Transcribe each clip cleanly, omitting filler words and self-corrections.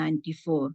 94।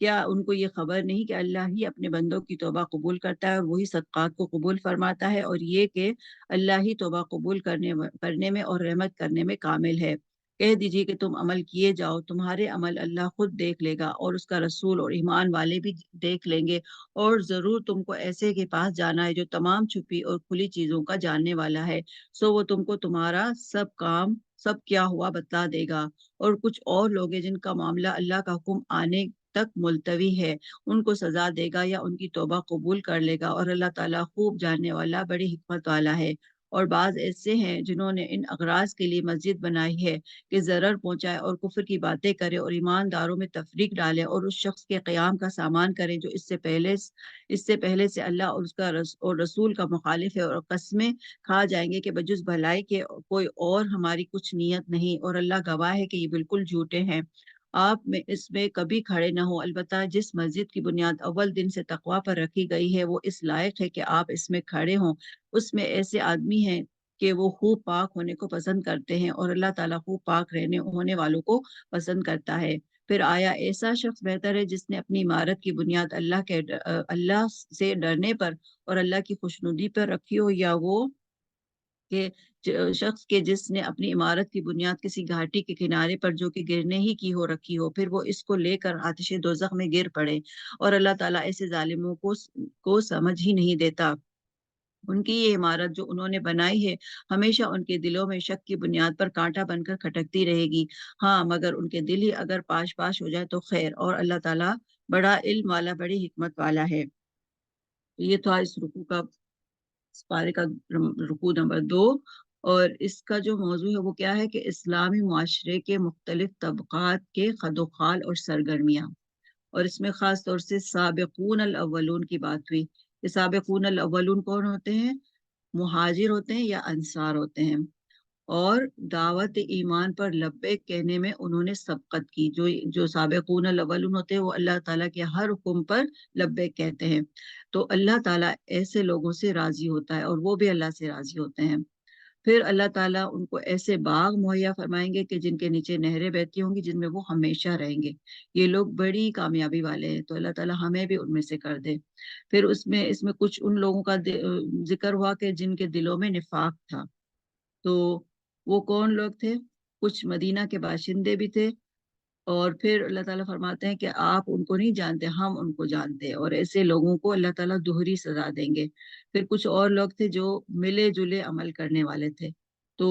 کیا ان کو یہ خبر نہیں کہ اللہ ہی اپنے بندوں کی توبہ قبول کرتا ہے اور وہی صدقات کو قبول فرماتا ہے، اور یہ کہ اللہ ہی توبہ قبول کرنے میں اور رحمت کرنے میں کامل ہے۔ کہہ دیجیے کہ تم عمل کیے جاؤ، تمہارے عمل اللہ خود دیکھ لے گا اور اس کا رسول اور ایمان والے بھی دیکھ لیں گے، اور ضرور تم کو ایسے کے پاس جانا ہے جو تمام چھپی اور کھلی چیزوں کا جاننے والا ہے، سو وہ تم کو تمہارا سب کام سب کیا ہوا بتلا دے گا۔ اور کچھ اور لوگ ہیں جن کا معاملہ اللہ کا حکم آنے تک ملتوی ہے، ان کو سزا دے گا یا ان کی توبہ قبول کر لے گا، اور اللہ تعالیٰ خوب جاننے والا بڑی حکمت والا ہے۔ اور بعض ایسے ہیں جنہوں نے ان اغراض کے لیے مسجد بنائی ہے کہ ضرر پہنچائے اور کفر کی باتیں کرے اور ایمانداروں میں تفریق ڈالے اور اس شخص کے قیام کا سامان کرے جو اس سے پہلے سے اللہ اور اس کا اور رسول کا مخالف ہے، اور قسمیں کھا جائیں گے کہ بجز بھلائی کے کوئی اور ہماری کچھ نیت نہیں، اور اللہ گواہ ہے کہ یہ بالکل جھوٹے ہیں۔ آپ میں اس میں کبھی کھڑے نہ ہو، البتہ جس مسجد کی بنیاد اول دن سے تقوی پر رکھی گئی ہے وہ اس لائق ہے کہ آپ اس میں کھڑے ہوں۔ اس میں ایسے آدمی ہیں کہ وہ خوب پاک ہونے کو پسند کرتے ہیں، اور اللہ تعالیٰ خوب پاک ہونے والوں کو پسند کرتا ہے۔ پھر آیا ایسا شخص بہتر ہے جس نے اپنی عمارت کی بنیاد اللہ سے ڈرنے پر اور اللہ کی خوشنودی پر رکھی ہو، یا وہ کہ شخص کے جس نے اپنی عمارت کی بنیاد کسی گھاٹی کے کنارے پر جو کہ گرنے ہی کی ہو رکھی ہو، پھر وہ اس کو لے کر آتش دوزخ میں گر پڑے، اور اللہ تعالیٰ ایسے ظالموں کو سمجھ ہی نہیں دیتا۔ ان کی یہ عمارت جو انہوں نے بنائی ہے ہمیشہ ان کے دلوں میں شک کی بنیاد پر کانٹا بن کر کھٹکتی رہے گی، ہاں مگر ان کے دل ہی اگر پاش پاش ہو جائے تو خیر، اور اللہ تعالیٰ بڑا علم والا بڑی حکمت والا ہے۔ تو یہ تھا اس پارے کا رکوع نمبر 2۔ اور اس کا جو موضوع ہے وہ کیا ہے کہ اسلامی معاشرے کے مختلف طبقات کے خد و خال اور سرگرمیاں، اور اس میں خاص طور سے سابقون الاولون کی بات ہوئی کہ سابقون الاولون کون ہوتے ہیں؟ مہاجر ہوتے ہیں یا انصار ہوتے ہیں، اور دعوت ایمان پر لبیک کہنے میں انہوں نے سبقت کی۔ جو سابقون الاولون ہوتے ہیں وہ اللہ تعالیٰ کے ہر حکم پر لبیک کہتے ہیں، تو اللہ تعالیٰ ایسے لوگوں سے راضی ہوتا ہے اور وہ بھی اللہ سے راضی ہوتے ہیں۔ پھر اللہ تعالیٰ ان کو ایسے باغ مہیا فرمائیں گے کہ جن کے نیچے نہریں بہتی ہوں گی، جن میں وہ ہمیشہ رہیں گے۔ یہ لوگ بڑی کامیابی والے ہیں، تو اللہ تعالیٰ ہمیں بھی ان میں سے کر دے۔ پھر اس میں کچھ ان لوگوں کا ذکر ہوا کہ جن کے دلوں میں نفاق تھا، تو وہ کون لوگ تھے؟ کچھ مدینہ کے باشندے بھی تھے، اور پھر اللہ تعالیٰ فرماتے ہیں کہ آپ ان کو نہیں جانتے، ہم ان کو جانتے ہیں، اور ایسے لوگوں کو اللہ تعالیٰ دوہری سزا دیں گے۔ پھر کچھ اور لوگ تھے جو ملے جلے عمل کرنے والے تھے، تو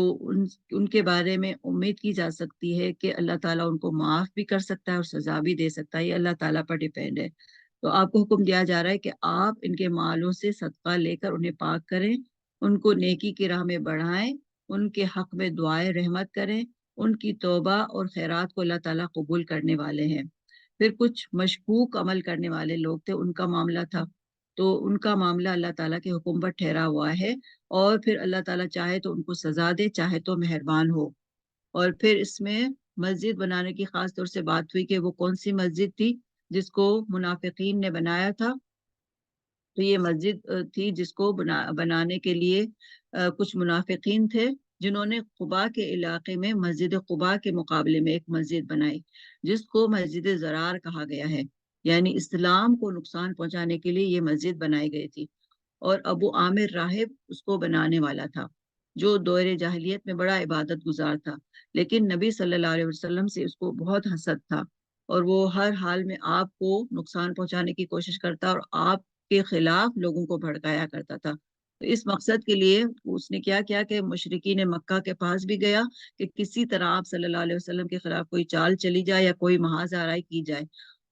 ان کے بارے میں امید کی جا سکتی ہے کہ اللہ تعالیٰ ان کو معاف بھی کر سکتا ہے اور سزا بھی دے سکتا ہے، یہ اللہ تعالیٰ پر ڈیپینڈ ہے۔ تو آپ کو حکم دیا جا رہا ہے کہ آپ ان کے مالوں سے صدقہ لے کر انہیں پاک کریں، ان کو نیکی کی راہ میں بڑھائیں، ان کے حق میں دعائیں رحمت کریں، ان کی توبہ اور خیرات کو اللہ تعالیٰ قبول کرنے والے ہیں۔ پھر کچھ مشکوک عمل کرنے والے لوگ تھے، ان کا معاملہ تھا، تو ان کا معاملہ اللہ تعالیٰ کے حکم پر ٹھہرا ہوا ہے، اور پھر اللہ تعالیٰ چاہے تو ان کو سزا دے، چاہے تو مہربان ہو۔ اور پھر اس میں مسجد بنانے کی خاص طور سے بات ہوئی کہ وہ کون سی مسجد تھی جس کو منافقین نے بنایا تھا۔ تو یہ مسجد تھی جس کو بنانے کے لیے کچھ منافقین تھے جنہوں نے قباء کے علاقے میں مسجد قباء کے مقابلے میں ایک مسجد بنائی جس کو مسجد زرار کہا گیا ہے، یعنی اسلام کو نقصان پہنچانے کے لیے یہ مسجد بنائی گئی تھی، اور ابو عامر راہب اس کو بنانے والا تھا جو دور جاہلیت میں بڑا عبادت گزار تھا، لیکن نبی صلی اللہ علیہ وسلم سے اس کو بہت حسد تھا، اور وہ ہر حال میں آپ کو نقصان پہنچانے کی کوشش کرتا اور آپ کے خلاف لوگوں کو بھڑکایا کرتا تھا۔ تو اس مقصد کے لیے اس نے کیا کیا کہ مشرکین مکہ کے پاس بھی گیا کہ کسی طرح آپ صلی اللہ علیہ وسلم کے خلاف کوئی چال چلی جائے یا کوئی محاذ آرائی کی جائے،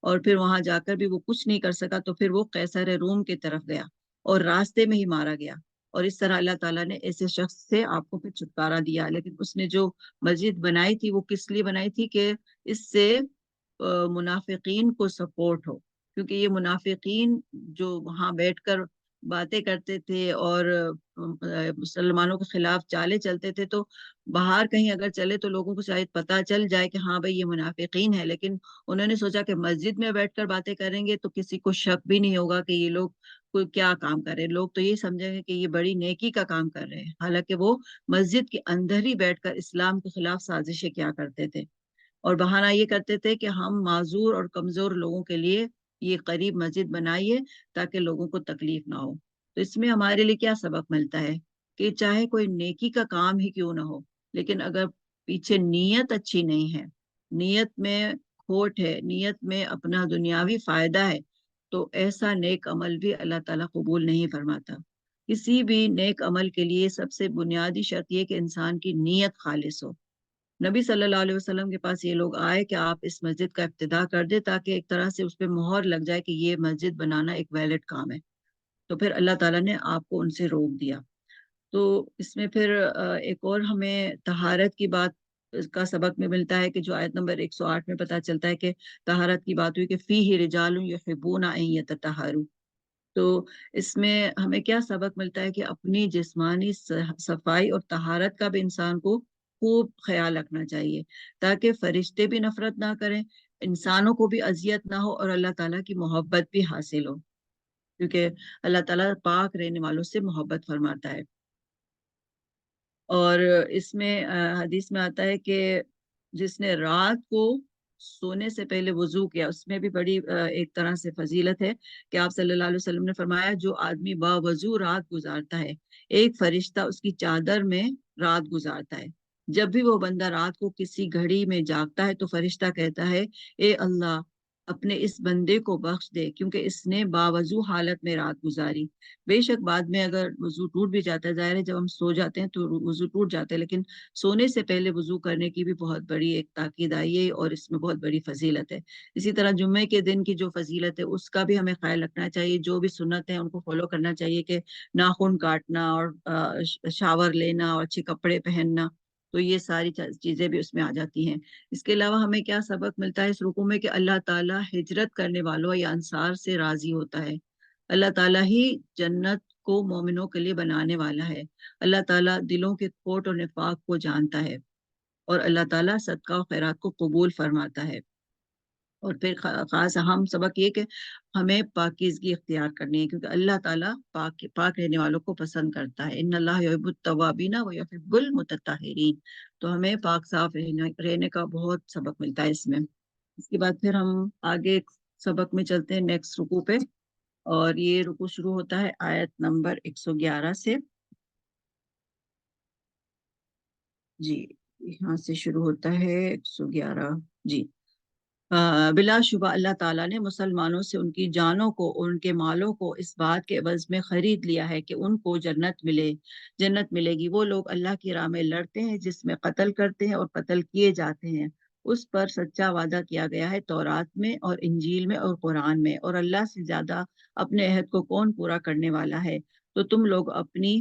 اور پھر وہاں جا کر بھی وہ کچھ نہیں کر سکا، تو پھر وہ قیصر روم کی طرف گیا اور راستے میں ہی مارا گیا، اور اس طرح اللہ تعالیٰ نے ایسے شخص سے آپ کو پھر چھٹکارا دیا۔ لیکن اس نے جو مسجد بنائی تھی وہ کس لیے بنائی تھی کہ اس سے منافقین کو سپورٹ ہو، کیونکہ یہ منافقین جو وہاں بیٹھ کر باتیں کرتے تھے اور مسلمانوں کے خلاف چالے چلتے تھے، تو باہر کہیں اگر چلے تو لوگوں کو شاید پتہ چل جائے کہ ہاں بھئی یہ منافقین ہے، لیکن انہوں نے سوچا کہ مسجد میں بیٹھ کر باتیں کریں گے تو کسی کو شک بھی نہیں ہوگا کہ یہ لوگ کوئی کیا کام کر رہے ہیں، لوگ تو یہ سمجھیں گے کہ یہ بڑی نیکی کا کام کر رہے ہیں، حالانکہ وہ مسجد کے اندر ہی بیٹھ کر اسلام کے خلاف سازشیں کیا کرتے تھے۔ اور بہانہ یہ کرتے تھے کہ ہم معذور اور کمزور لوگوں کے لیے یہ قریب مسجد بنائیے تاکہ لوگوں کو تکلیف نہ ہو۔ تو اس میں ہمارے لیے کیا سبق ملتا ہے کہ چاہے کوئی نیکی کا کام ہی کیوں نہ ہو، لیکن اگر پیچھے نیت اچھی نہیں ہے، نیت میں کھوٹ ہے، نیت میں اپنا دنیاوی فائدہ ہے، تو ایسا نیک عمل بھی اللہ تعالیٰ قبول نہیں فرماتا۔ کسی بھی نیک عمل کے لیے سب سے بنیادی شرط یہ کہ انسان کی نیت خالص ہو۔ نبی صلی اللہ علیہ وسلم کے پاس یہ لوگ آئے کہ آپ اس مسجد کا افتتاح کر دیں تاکہ ایک طرح سے اس پہ مہر لگ جائے کہ یہ مسجد بنانا ایک ویلڈ کام ہے۔ تو پھر اللہ تعالیٰ نے آپ کو ان سے روک دیا۔ تو اس میں پھر ایک اور ہمیں طہارت کی بات کا سبق میں ملتا ہے کہ جو آیت نمبر 108 میں پتہ چلتا ہے کہ طہارت کی بات ہوئی کہ فیہ رجال یحبون ان یتطہروا۔ تو اس میں ہمیں کیا سبق ملتا ہے کہ اپنی جسمانی صفائی اور طہارت کا بھی انسان کو خوب خیال رکھنا چاہیے تاکہ فرشتے بھی نفرت نہ کریں، انسانوں کو بھی اذیت نہ ہو اور اللہ تعالیٰ کی محبت بھی حاصل ہو، کیونکہ اللہ تعالیٰ پاک رہنے والوں سے محبت فرماتا ہے۔ اور اس میں حدیث میں آتا ہے کہ جس نے رات کو سونے سے پہلے وضو کیا، اس میں بھی بڑی ایک طرح سے فضیلت ہے کہ آپ صلی اللہ علیہ وسلم نے فرمایا جو آدمی با وضو رات گزارتا ہے، ایک فرشتہ اس کی چادر میں رات گزارتا ہے۔ جب بھی وہ بندہ رات کو کسی گھڑی میں جاگتا ہے تو فرشتہ کہتا ہے اے اللہ اپنے اس بندے کو بخش دے کیونکہ اس نے باوضو حالت میں رات گزاری۔ بے شک بعد میں اگر وضو ٹوٹ بھی جاتا ہے، ظاہر ہے جب ہم سو جاتے ہیں تو وضو ٹوٹ جاتا ہے، لیکن سونے سے پہلے وضو کرنے کی بھی بہت بڑی ایک تاکید آئی ہے اور اس میں بہت بڑی فضیلت ہے۔ اسی طرح جمعے کے دن کی جو فضیلت ہے اس کا بھی ہمیں خیال رکھنا چاہیے، جو بھی سنت ہے ان کو فالو کرنا چاہیے کہ ناخن کاٹنا اور شاور لینا اور اچھے کپڑے پہننا، تو یہ ساری چیزیں بھی اس میں آ جاتی ہیں۔ اس کے علاوہ ہمیں کیا سبق ملتا ہے اس رکوع میں کہ اللہ تعالیٰ ہجرت کرنے والوں یا انصار سے راضی ہوتا ہے۔ اللہ تعالیٰ ہی جنت کو مومنوں کے لیے بنانے والا ہے۔ اللہ تعالیٰ دلوں کے کھوٹ اور نفاق کو جانتا ہے اور اللہ تعالیٰ صدقہ و خیرات کو قبول فرماتا ہے۔ اور پھر خاص اہم سبق یہ کہ ہمیں پاکیزگی اختیار کرنی ہے کیونکہ اللہ تعالیٰ پاک رہنے والوں کو پسند کرتا ہے۔ ان اللہ یحب التوابین و یحب المتطہرین۔ تو ہمیں پاک صاف رہنے کا بہت سبق ملتا ہے اس میں۔ اس کے بعد پھر ہم آگے سبق میں چلتے ہیں نیکسٹ رکوع پہ، اور یہ رکوع شروع ہوتا ہے آیت نمبر 111 سے۔ جی یہاں سے شروع ہوتا ہے 111۔ جی بلا شبہ اللہ تعالیٰ نے مسلمانوں سے ان کی جانوں کو اور ان کے مالوں کو اس بات کے عوض میں خرید لیا ہے کہ ان کو جنت ملے گی۔ وہ لوگ اللہ کی راہ میں لڑتے ہیں جس میں قتل کرتے ہیں اور قتل کیے جاتے ہیں، اس پر سچا وعدہ کیا گیا ہے تورات میں اور انجیل میں اور قرآن میں، اور اللہ سے زیادہ اپنے عہد کو کون پورا کرنے والا ہے؟ تو تم لوگ اپنی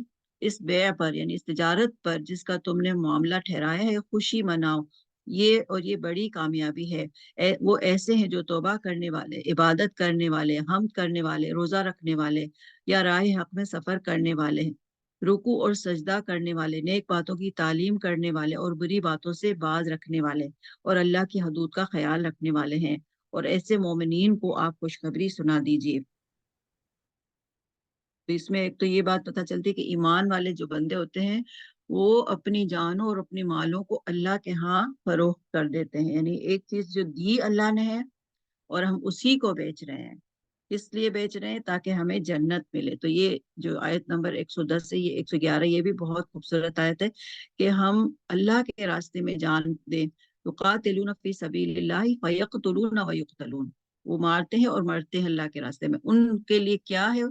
اس بیع پر یعنی اس تجارت پر جس کا تم نے معاملہ ٹھہرایا ہے خوشی مناؤ، یہ بڑی کامیابی ہے۔ وہ ایسے ہیں جو توبہ کرنے والے، عبادت کرنے والے، حمد کرنے والے، روزہ رکھنے والے یا راہ حق میں سفر کرنے والے، رکوع اور سجدہ کرنے والے، نیک باتوں کی تعلیم کرنے والے اور بری باتوں سے باز رکھنے والے اور اللہ کی حدود کا خیال رکھنے والے ہیں، اور ایسے مومنین کو آپ خوشخبری سنا دیجیے۔ تو اس میں ایک تو یہ بات پتہ چلتی ہے کہ ایمان والے جو بندے ہوتے ہیں وہ اپنی جانوں اور اپنی مالوں کو اللہ کے ہاں فروخت کر دیتے ہیں، یعنی ایک چیز جو دی اللہ نے ہے اور ہم اسی کو بیچ رہے ہیں۔ اس لیے بیچ رہے ہیں تاکہ ہمیں جنت ملے۔ تو یہ جو آیت نمبر 110 سے یہ 111 یہ بھی بہت خوبصورت آیت ہے کہ ہم اللہ کے راستے میں جان دیں۔ یقاتلون فی سبیل اللہ فیقتلون ویقتلون، وہ مارتے ہیں اور مرتے ہیں اللہ کے راستے میں۔ ان کے لیے کیا ہے؟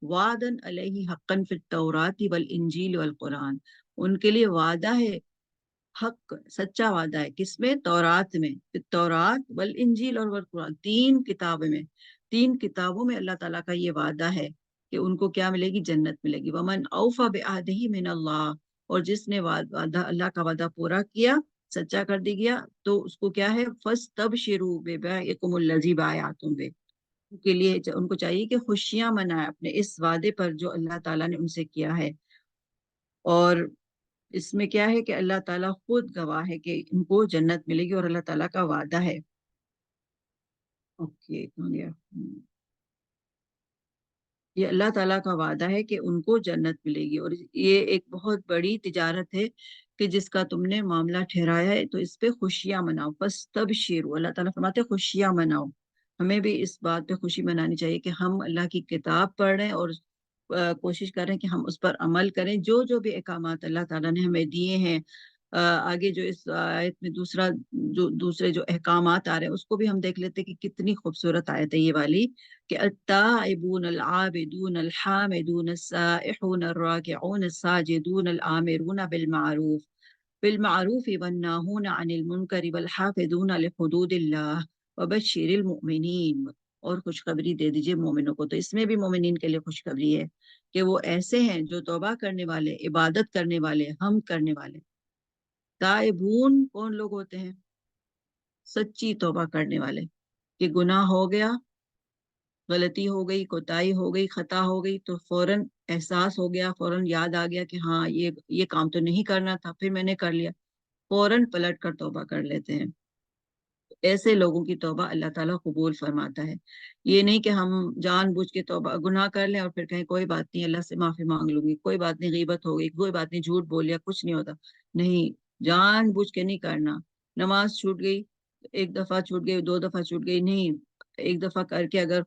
وعدن علیہ حقا فی التوراۃ والانجیل والقرآن، ان کے لیے وعدہ ہے، حق سچا وعدہ ہے، کس میں؟ تورات میں، تورات والانجیل اور والقرآن، تین کتابوں میں، تین کتابوں میں اللہ تعالیٰ کا یہ وعدہ ہے کہ ان کو کیا ملے گی؟ جنت ملے گی۔ ومن اوفی بعہدہ من اللہ، اور جس نے وعدہ اللہ کا وعدہ پورا کیا، سچا کر دی گیا، تو اس کو کیا ہے؟ فاستبشروا ببیعکم الذی بایعتم بہ، ان کے لیے ان کو چاہیے کہ خوشیاں منائیں اپنے اس وعدے پر جو اللہ تعالیٰ نے ان سے کیا ہے۔ اور اس میں کیا ہے کہ اللہ تعالیٰ خود گواہ ہے کہ ان کو جنت ملے گی اور اللہ تعالیٰ کا وعدہ ہے۔ اوکے ہو گیا۔ یہ اللہ تعالیٰ کا وعدہ ہے کہ ان کو جنت ملے گی، اور یہ ایک بہت بڑی تجارت ہے کہ جس کا تم نے معاملہ ٹھہرایا ہے تو اس پہ خوشیاں مناؤ. فاستبشروا، اللہ تعالیٰ فرماتے ہیں خوشیاں مناؤ. ہمیں بھی اس بات پہ خوشی منانی چاہیے کہ ہم اللہ کی کتاب پڑھ رہے ہیں اور کوشش کر رہے ہیں کہ ہم اس پر عمل کریں. جو جو بھی احکامات اللہ تعالیٰ نے ہمیں دیے ہیں، آگے جو اس آیت میں دوسرے جو احکامات آ رہے ہیں اس کو بھی ہم دیکھ لیتے ہیں کہ کتنی خوبصورت آیت ہے یہ والی، کہ التائبون العابدون الحامدون السائحون الراکعون الساجدون الآمرون بالمعروف والناہون عن المنکر والحافظون لحدود اللہ وبشر المؤمنین. اور خوشخبری دے دیجئے مومنوں کو. تو اس میں بھی مومنین کے لیے خوشخبری ہے کہ وہ ایسے ہیں جو توبہ کرنے والے، عبادت کرنے والے، حمد کرنے والے. تائبون کون لوگ ہوتے ہیں؟ سچی توبہ کرنے والے، کہ گناہ ہو گیا، غلطی ہو گئی، کوتاہی ہو گئی، خطا ہو گئی تو فوراً احساس ہو گیا، فوراً یاد آ گیا کہ ہاں یہ کام تو نہیں کرنا تھا، پھر میں نے کر لیا، فوراً پلٹ کر توبہ کر لیتے ہیں. ایسے لوگوں کی توبہ اللہ تعالیٰ قبول فرماتا ہے. یہ نہیں کہ ہم جان بوجھ کے توبہ گناہ کر لیں اور پھر کہیں کوئی بات نہیں، اللہ سے معافی مانگ لوں گی، کوئی بات نہیں، غیبت ہو گئی، کوئی بات نہیں، جھوٹ بول لیا، کچھ نہیں ہوتا. نہیں، جان بوجھ کے نہیں کرنا. نماز چھوٹ گئی، ایک دفعہ چھوٹ گئی، دو دفعہ چھوٹ گئی، نہیں، ایک دفعہ کر کے اگر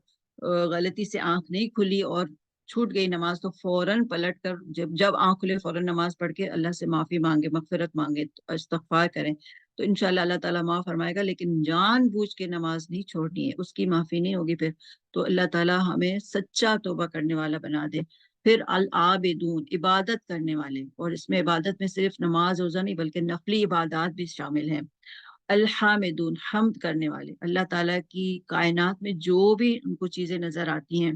غلطی سے آنکھ نہیں کھلی اور چھوٹ گئی نماز تو فوراً پلٹ کر جب آنکھ کھلے فوراً نماز پڑھ کے اللہ سے معافی مانگے، مغفرت مانگے، استغفار کریں تو انشاءاللہ اللہ تعالیٰ معاف فرمائے گا. لیکن جان بوجھ کے نماز نہیں چھوڑنی ہے، اس کی معافی نہیں ہوگی پھر. تو اللہ تعالیٰ ہمیں سچا توبہ کرنے والا بنا دے. پھر العابدون، عبادت کرنے والے، اور اس میں عبادت میں صرف نماز روزہ نہیں بلکہ نفلی عبادات بھی شامل ہیں. الحامدون، حمد کرنے والے، اللہ تعالیٰ کی کائنات میں جو بھی ان کو چیزیں نظر آتی ہیں.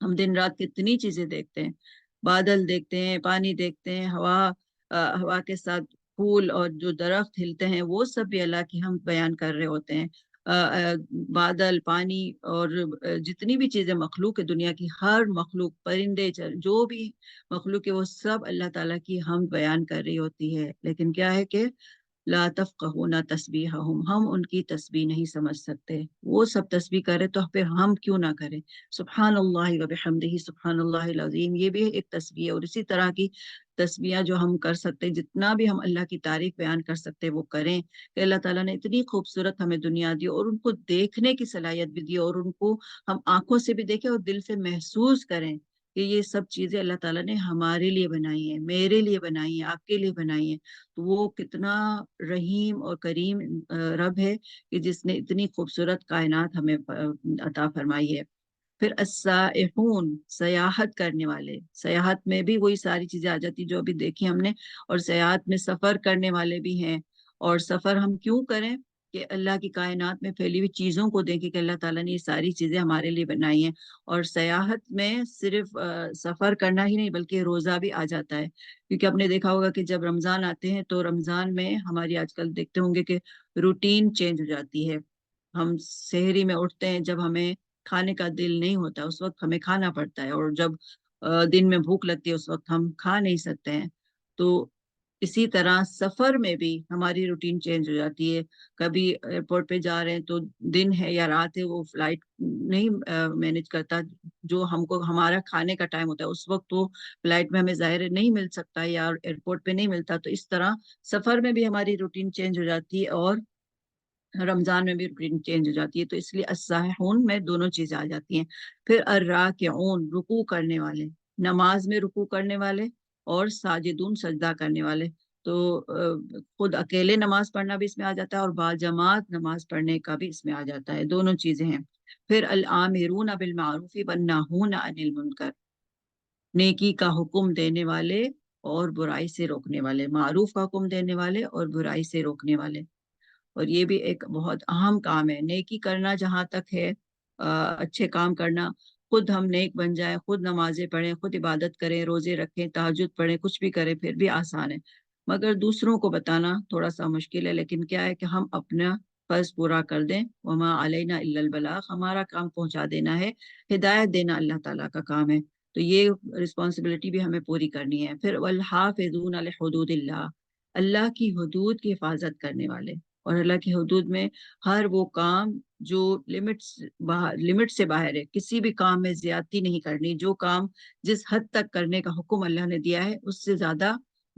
ہم دن رات کتنی چیزیں دیکھتے ہیں، بادل دیکھتے ہیں، پانی دیکھتے ہیں، ہوا کے ساتھ پھول اور جو درخت ہلتے ہیں وہ سب بھی اللہ کی ہم بیان کر رہے ہوتے ہیں. بادل، پانی اور جتنی بھی چیزیں مخلوق ہے دنیا کی، ہر مخلوق، پرندے جو بھی مخلوق ہے وہ سب اللہ تعالیٰ کی ہم بیان کر رہی ہوتی ہے. لیکن کیا ہے کہ لا تفقہون تسبیحہم، ہم ان کی تسبیح نہیں سمجھ سکتے. وہ سب تسبیح کرے تو پھر ہم کیوں نہ کریں؟ سبحان اللہ وبحمدہ سبحان اللہ العظیم، یہ بھی ایک تسبیح ہے. اور اسی طرح کی تسبیحیں جو ہم کر سکتے ہیں، جتنا بھی ہم اللہ کی تعریف بیان کر سکتے ہیں وہ کریں. کہ اللہ تعالیٰ نے اتنی خوبصورت ہمیں دنیا دی اور ان کو دیکھنے کی صلاحیت بھی دی، اور ان کو ہم آنکھوں سے بھی دیکھیں اور دل سے محسوس کریں کہ یہ سب چیزیں اللہ تعالیٰ نے ہمارے لیے بنائی ہیں، میرے لیے بنائی ہیں، آپ کے لیے بنائی ہیں. تو وہ کتنا رحیم اور کریم رب ہے کہ جس نے اتنی خوبصورت کائنات ہمیں عطا فرمائی ہے. پھر السائحون، سیاحت کرنے والے، سیاحت میں بھی وہی ساری چیزیں آ جاتی جو ابھی دیکھی ہم نے. اور سیاحت میں سفر کرنے والے بھی ہیں. اور سفر ہم کیوں کریں؟ کہ اللہ کی کائنات میں پھیلی ہوئی چیزوں کو دیکھیں کہ اللہ تعالیٰ نے یہ ساری چیزیں ہمارے لیے بنائی ہیں. اور سیاحت میں صرف سفر کرنا ہی نہیں بلکہ روزہ بھی آ جاتا ہے. کیونکہ آپ نے دیکھا ہوگا کہ جب رمضان آتے ہیں تو رمضان میں ہماری آج کل دیکھتے ہوں گے کہ روٹین چینج ہو جاتی ہے. ہم سحری میں اٹھتے ہیں، جب ہمیں کھانے کا دل نہیں ہوتا اس وقت ہمیں کھانا پڑتا ہے، اور جب دن میں بھوک لگتی ہے اس وقت ہم کھا نہیں سکتے ہیں. تو اسی طرح سفر میں بھی ہماری روٹین چینج ہو جاتی ہے. کبھی ایئرپورٹ پہ جا رہے ہیں تو دن ہے یا رات ہے وہ فلائٹ نہیں مینج کرتا. جو ہم کو ہمارا کھانے کا ٹائم ہوتا ہے اس وقت وہ فلائٹ میں ہمیں ظاہر نہیں مل سکتا یا ایئرپورٹ پہ نہیں ملتا. تو اس طرح سفر میں بھی ہماری روٹین چینج ہو جاتی ہے اور رمضان میں بھی روٹین چینج ہو جاتی ہے. تو اس لیے الساحون میں دونوں چیزیں آ جاتی ہیں. پھر الراکعون، رکوع کرنے والے، نماز میں رکوع کرنے والے، اور ساجدون، سجدہ کرنے والے. تو خود اکیلے نماز پڑھنا بھی اس میں آ جاتا ہے اور باجماعت نماز پڑھنے کا بھی اس میں آ جاتا ہے، دونوں چیزیں ہیں. پھر الآمرون بالمعروف والناہون عن المنکر، نیکی کا حکم دینے والے اور برائی سے روکنے والے، معروف کا حکم دینے والے اور برائی سے روکنے والے. اور یہ بھی ایک بہت اہم کام ہے، نیکی کرنا جہاں تک ہے، اچھے کام کرنا. خود ہم نیک بن جائیں، خود نمازیں پڑھیں، خود عبادت کریں، روزے رکھیں، تہجد پڑھیں، کچھ بھی کریں پھر بھی آسان ہے. مگر دوسروں کو بتانا تھوڑا سا مشکل ہے. لیکن کیا ہے کہ ہم اپنا فرض پورا کر دیں. وما علینا الا البلاغ، ہمارا کام پہنچا دینا ہے، ہدایت دینا اللہ تعالیٰ کا کام ہے. تو یہ رسپانسبلٹی بھی ہمیں پوری کرنی ہے. پھر والحافظون لحدود اللہ، اللہ کی حدود کی حفاظت کرنے والے. اور اللہ کی حدود میں ہر وہ کام جو لمٹ سے باہر ہے، کسی بھی کام میں زیادتی نہیں کرنی. جو کام جس حد تک کرنے کا حکم اللہ نے دیا ہے اس سے زیادہ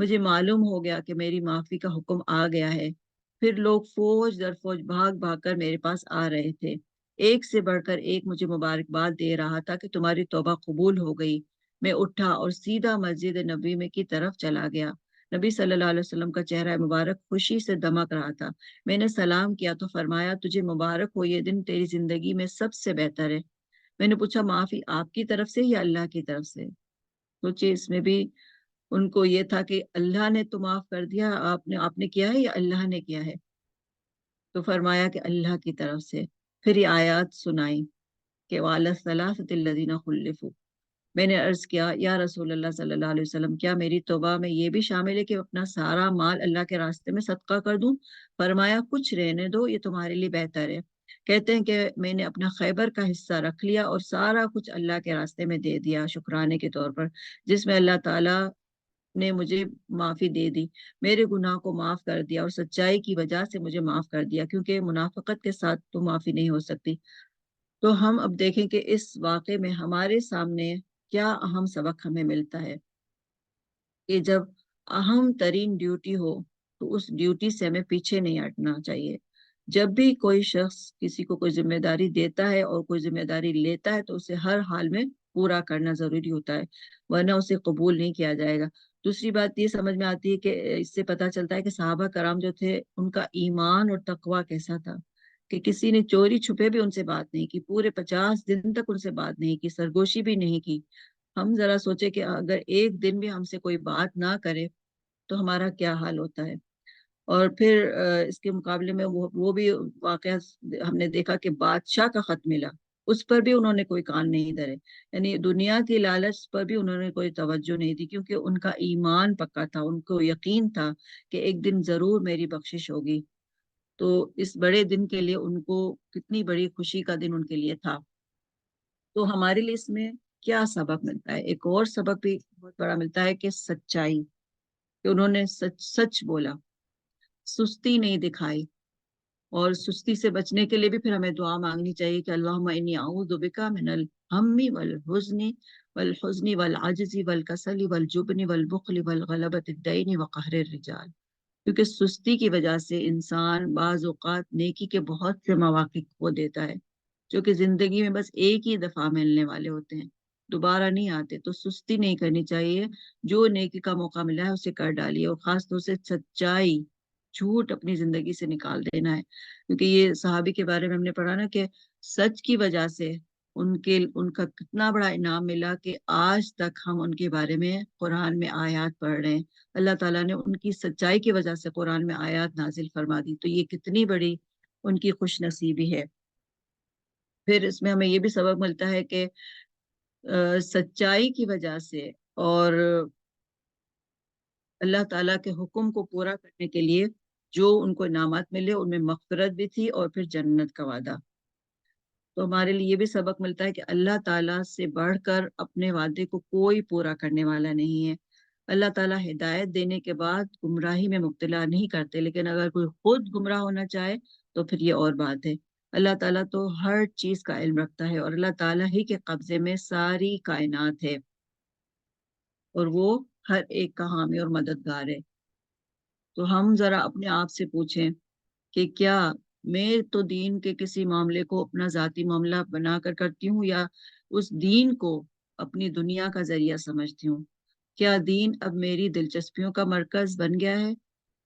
مجھے معلوم ہو گیا کہ میری معافی کا حکم آ گیا ہے۔ پھر لوگ فوج در فوج بھاگ بھاگ کر میرے پاس آ رہے تھے، ایک سے بڑھ کر ایک مجھے مبارکباد دے رہا تھا کہ تمہاری توبہ قبول ہو گئی۔ میں اٹھا اور سیدھا مسجد نبی میں کی طرف چلا گیا۔ نبی صلی اللہ علیہ وسلم کا چہرہ مبارک خوشی سے دمک رہا تھا۔ میں نے سلام کیا تو فرمایا، تجھے مبارک ہو، یہ دن تیری زندگی میں سب سے بہتر ہے۔ میں نے پوچھا، معافی آپ کی طرف سے یا اللہ کی طرف سے؟ سوچے، اس میں بھی ان کو یہ تھا کہ اللہ نے تو معاف کر دیا، آپ نے کیا ہے یا اللہ نے کیا ہے؟ تو فرمایا کہ اللہ کی طرف سے۔ پھر یہ آیات سنائی کہ وَعَلَى الثَّلَاثَةِ الَّذِينَ خُلِّفُوا۔ میں نے عرض کیا، یا رسول اللہ صلی اللہ علیہ وسلم، کیا میری توبہ میں یہ بھی شامل ہے کہ اپنا سارا مال اللہ کے راستے میں صدقہ کر دوں؟ فرمایا، کچھ رہنے دو، یہ تمہارے لیے بہتر ہے۔ کہتے ہیں کہ میں نے اپنا خیبر کا حصہ رکھ لیا اور سارا کچھ اللہ کے راستے میں دے دیا شکرانے کے طور پر، جس میں اللہ تعالیٰ نے مجھے معافی دے دی، میرے گناہ کو معاف کر دیا اور سچائی کی وجہ سے مجھے معاف کر دیا، کیونکہ منافقت کے ساتھ تو معافی نہیں ہو سکتی۔ تو ہم اب دیکھیں کہ اس واقعے میں ہمارے سامنے کیا اہم سبق ہمیں ملتا ہے کہ جب اہم ترین ڈیوٹی ہو تو اس ڈیوٹی سے ہمیں پیچھے نہیں ہٹنا چاہیے۔ جب بھی کوئی شخص کسی کو کوئی ذمہ داری دیتا ہے اور کوئی ذمہ داری لیتا ہے تو اسے ہر حال میں پورا کرنا ضروری ہوتا ہے، ورنہ اسے قبول نہیں کیا جائے گا۔ دوسری بات یہ سمجھ میں آتی ہے کہ اس سے پتہ چلتا ہے کہ صحابہ کرام جو تھے ان کا ایمان اور تقوی کیسا تھا، کہ کسی نے چوری چھپے بھی ان سے بات نہیں کی، پورے 50 دن تک ان سے بات نہیں کی، سرگوشی بھی نہیں کی۔ ہم ذرا سوچے کہ اگر ایک دن بھی ہم سے کوئی بات نہ کرے تو ہمارا کیا حال ہوتا ہے۔ اور پھر اس کے مقابلے میں وہ بھی واقعہ ہم نے دیکھا کہ بادشاہ کا خط ملا، اس پر بھی انہوں نے کوئی کان نہیں دھرے، یعنی دنیا کی لالچ پر بھی انہوں نے کوئی توجہ نہیں دی، کیونکہ ان کا ایمان پکا تھا، ان کو یقین تھا کہ ایک دن ضرور میری بخشش ہوگی۔ تو اس بڑے دن کے لیے ان کو کتنی بڑی خوشی کا دن ان کے لیے تھا۔ تو ہمارے لیے اس میں کیا سبق ملتا ہے؟ ایک اور سبق بھی بہت بڑا ملتا ہے کہ سچائی، کہ انہوں نے سچ سچ بولا، سستی نہیں دکھائی۔ اور سستی سے بچنے کے لیے بھی پھر ہمیں دعا مانگنی چاہیے کہ اللہم انی اعوذ بک من الہم والحزن والعجز والکسل والجبن والبخل والغلبۃ الدین وقہر الرجال، کیونکہ سستی کی وجہ سے انسان بعض اوقات نیکی کے بہت سے مواقع کھو دیتا ہے، جو کہ زندگی میں بس ایک ہی دفعہ ملنے والے ہوتے ہیں، دوبارہ نہیں آتے۔ تو سستی نہیں کرنی چاہیے، جو نیکی کا موقع ملا ہے اسے کر ڈالیے، اور خاص طور سے سچائی، جھوٹ اپنی زندگی سے نکال دینا ہے، کیونکہ یہ صحابی کے بارے میں ہم نے پڑھا نا کہ سچ کی وجہ سے ان کا کتنا بڑا انعام ملا کہ آج تک ہم ان کے بارے میں قرآن میں آیات پڑھ رہے ہیں۔ اللہ تعالیٰ نے ان کی سچائی کی وجہ سے قرآن میں آیات نازل فرما دی، تو یہ کتنی بڑی ان کی خوش نصیبی ہے۔ پھر اس میں ہمیں یہ بھی سبق ملتا ہے کہ سچائی کی وجہ سے اور اللہ تعالیٰ کے حکم کو پورا کرنے کے لیے جو ان کو انعامات ملے ان میں مغفرت بھی تھی اور پھر جنت کا وعدہ۔ تو ہمارے لیے یہ بھی سبق ملتا ہے کہ اللہ تعالیٰ سے بڑھ کر اپنے وعدے کو کوئی پورا کرنے والا نہیں ہے۔ اللہ تعالیٰ ہدایت دینے کے بعد گمراہی میں مبتلا نہیں کرتے، لیکن اگر کوئی خود گمراہ ہونا چاہے تو پھر یہ اور بات ہے۔ اللہ تعالیٰ تو ہر چیز کا علم رکھتا ہے اور اللہ تعالیٰ ہی کے قبضے میں ساری کائنات ہے، اور وہ ہر ایک کا حامی اور مددگار ہے۔ تو ہم ذرا اپنے آپ سے پوچھیں کہ کیا میں تو دین کے کسی معاملے کو اپنا ذاتی معاملہ بنا کر کرتی ہوں، یا اس دین کو اپنی دنیا کا ذریعہ سمجھتی ہوں؟ کیا دین اب میری دلچسپیوں کا مرکز بن گیا ہے؟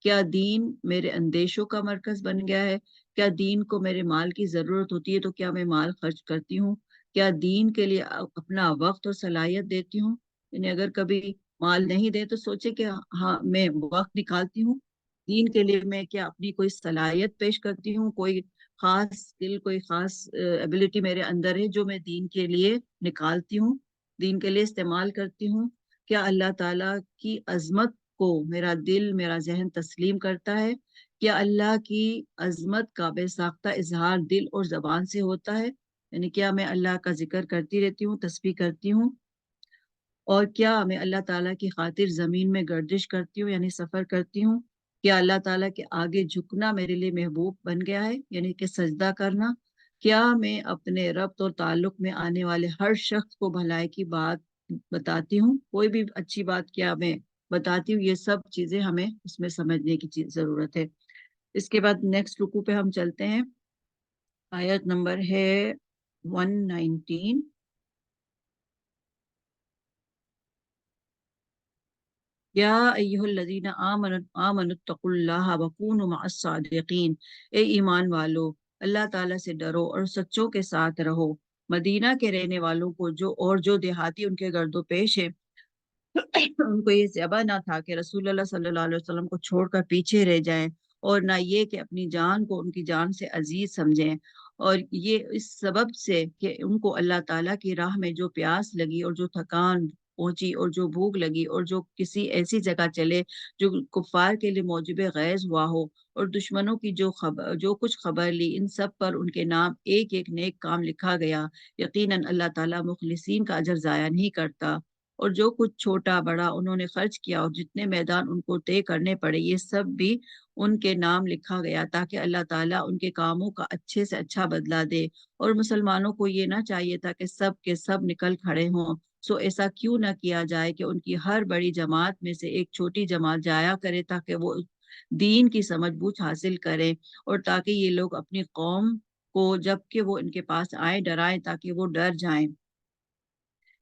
کیا دین میرے اندیشوں کا مرکز بن گیا ہے؟ کیا دین کو میرے مال کی ضرورت ہوتی ہے تو کیا میں مال خرچ کرتی ہوں؟ کیا دین کے لیے اپنا وقت اور صلاحیت دیتی ہوں؟ یعنی اگر کبھی مال نہیں دے تو سوچے کہ ہاں میں وقت نکالتی ہوں دین کے لیے، میں کیا اپنی کوئی صلاحیت پیش کرتی ہوں، کوئی خاص اسکل، کوئی خاص ایبلٹی میرے اندر ہے جو میں دین کے لیے نکالتی ہوں، دین کے لیے استعمال کرتی ہوں؟ کیا اللہ تعالیٰ کی عظمت کو میرا دل، میرا ذہن تسلیم کرتا ہے؟ کیا اللہ کی عظمت کا بے ساختہ اظہار دل اور زبان سے ہوتا ہے؟ یعنی کیا میں اللہ کا ذکر کرتی رہتی ہوں، تسبیح کرتی ہوں؟ اور کیا میں اللہ تعالیٰ کی خاطر زمین میں گردش کرتی ہوں، یعنی سفر کرتی ہوں؟ کیا اللہ تعالیٰ کے آگے جھکنا میرے لیے محبوب بن گیا ہے، یعنی کہ سجدہ کرنا؟ کیا میں اپنے ربط اور تعلق میں آنے والے ہر شخص کو بھلائی کی بات بتاتی ہوں؟ کوئی بھی اچھی بات کیا میں بتاتی ہوں، یہ سب چیزیں ہمیں اس میں سمجھنے کی ضرورت ہے۔ اس کے بعد نیکسٹ رکوع پہ ہم چلتے ہیں، آیت نمبر ہے 119۔ یا ایھا الذین آمنوا اتقوا اللہ وکونوا مع الصادقین، اے ایمان والو اللہ تعالیٰ سے ڈرو اور سچوں کے ساتھ رہو۔ مدینہ کے رہنے والوں کو جو دیہاتی ان کے گرد و پیش ہے، ان کو یہ ذبح نہ تھا کہ رسول اللہ صلی اللہ علیہ وسلم کو چھوڑ کر پیچھے رہ جائیں، اور نہ یہ کہ اپنی جان کو ان کی جان سے عزیز سمجھیں، اور یہ اس سبب سے کہ ان کو اللہ تعالیٰ کی راہ میں جو پیاس لگی اور جو تھکان پہنچی اور جو بھوک لگی اور جو کسی ایسی جگہ چلے جو کفار کے لیے موجب غیظ ہوا ہو، اور دشمنوں کی جو کچھ خبر لی، ان سب پر ان کے نام ایک ایک نیک کام لکھا گیا۔ یقیناً اللہ تعالیٰ مخلصین کا اجر ضائع نہیں کرتا۔ اور جو کچھ چھوٹا بڑا انہوں نے خرچ کیا اور جتنے میدان ان کو طے کرنے پڑے، یہ سب بھی ان کے نام لکھا گیا تاکہ اللہ تعالیٰ ان کے کاموں کا اچھے سے اچھا بدلہ دے۔ اور مسلمانوں کو یہ نہ چاہیے تھا کہ سب کے سب نکل کھڑے ہوں، سو ایسا کیوں نہ کیا جائے کہ ان کی ہر بڑی جماعت میں سے ایک چھوٹی جماعت جایا کرے تاکہ وہ دین کی سمجھ بوجھ حاصل کریں، اور تاکہ یہ لوگ اپنی قوم کو جب کہ وہ ان کے پاس آئیں ڈرائیں تاکہ وہ ڈر جائیں۔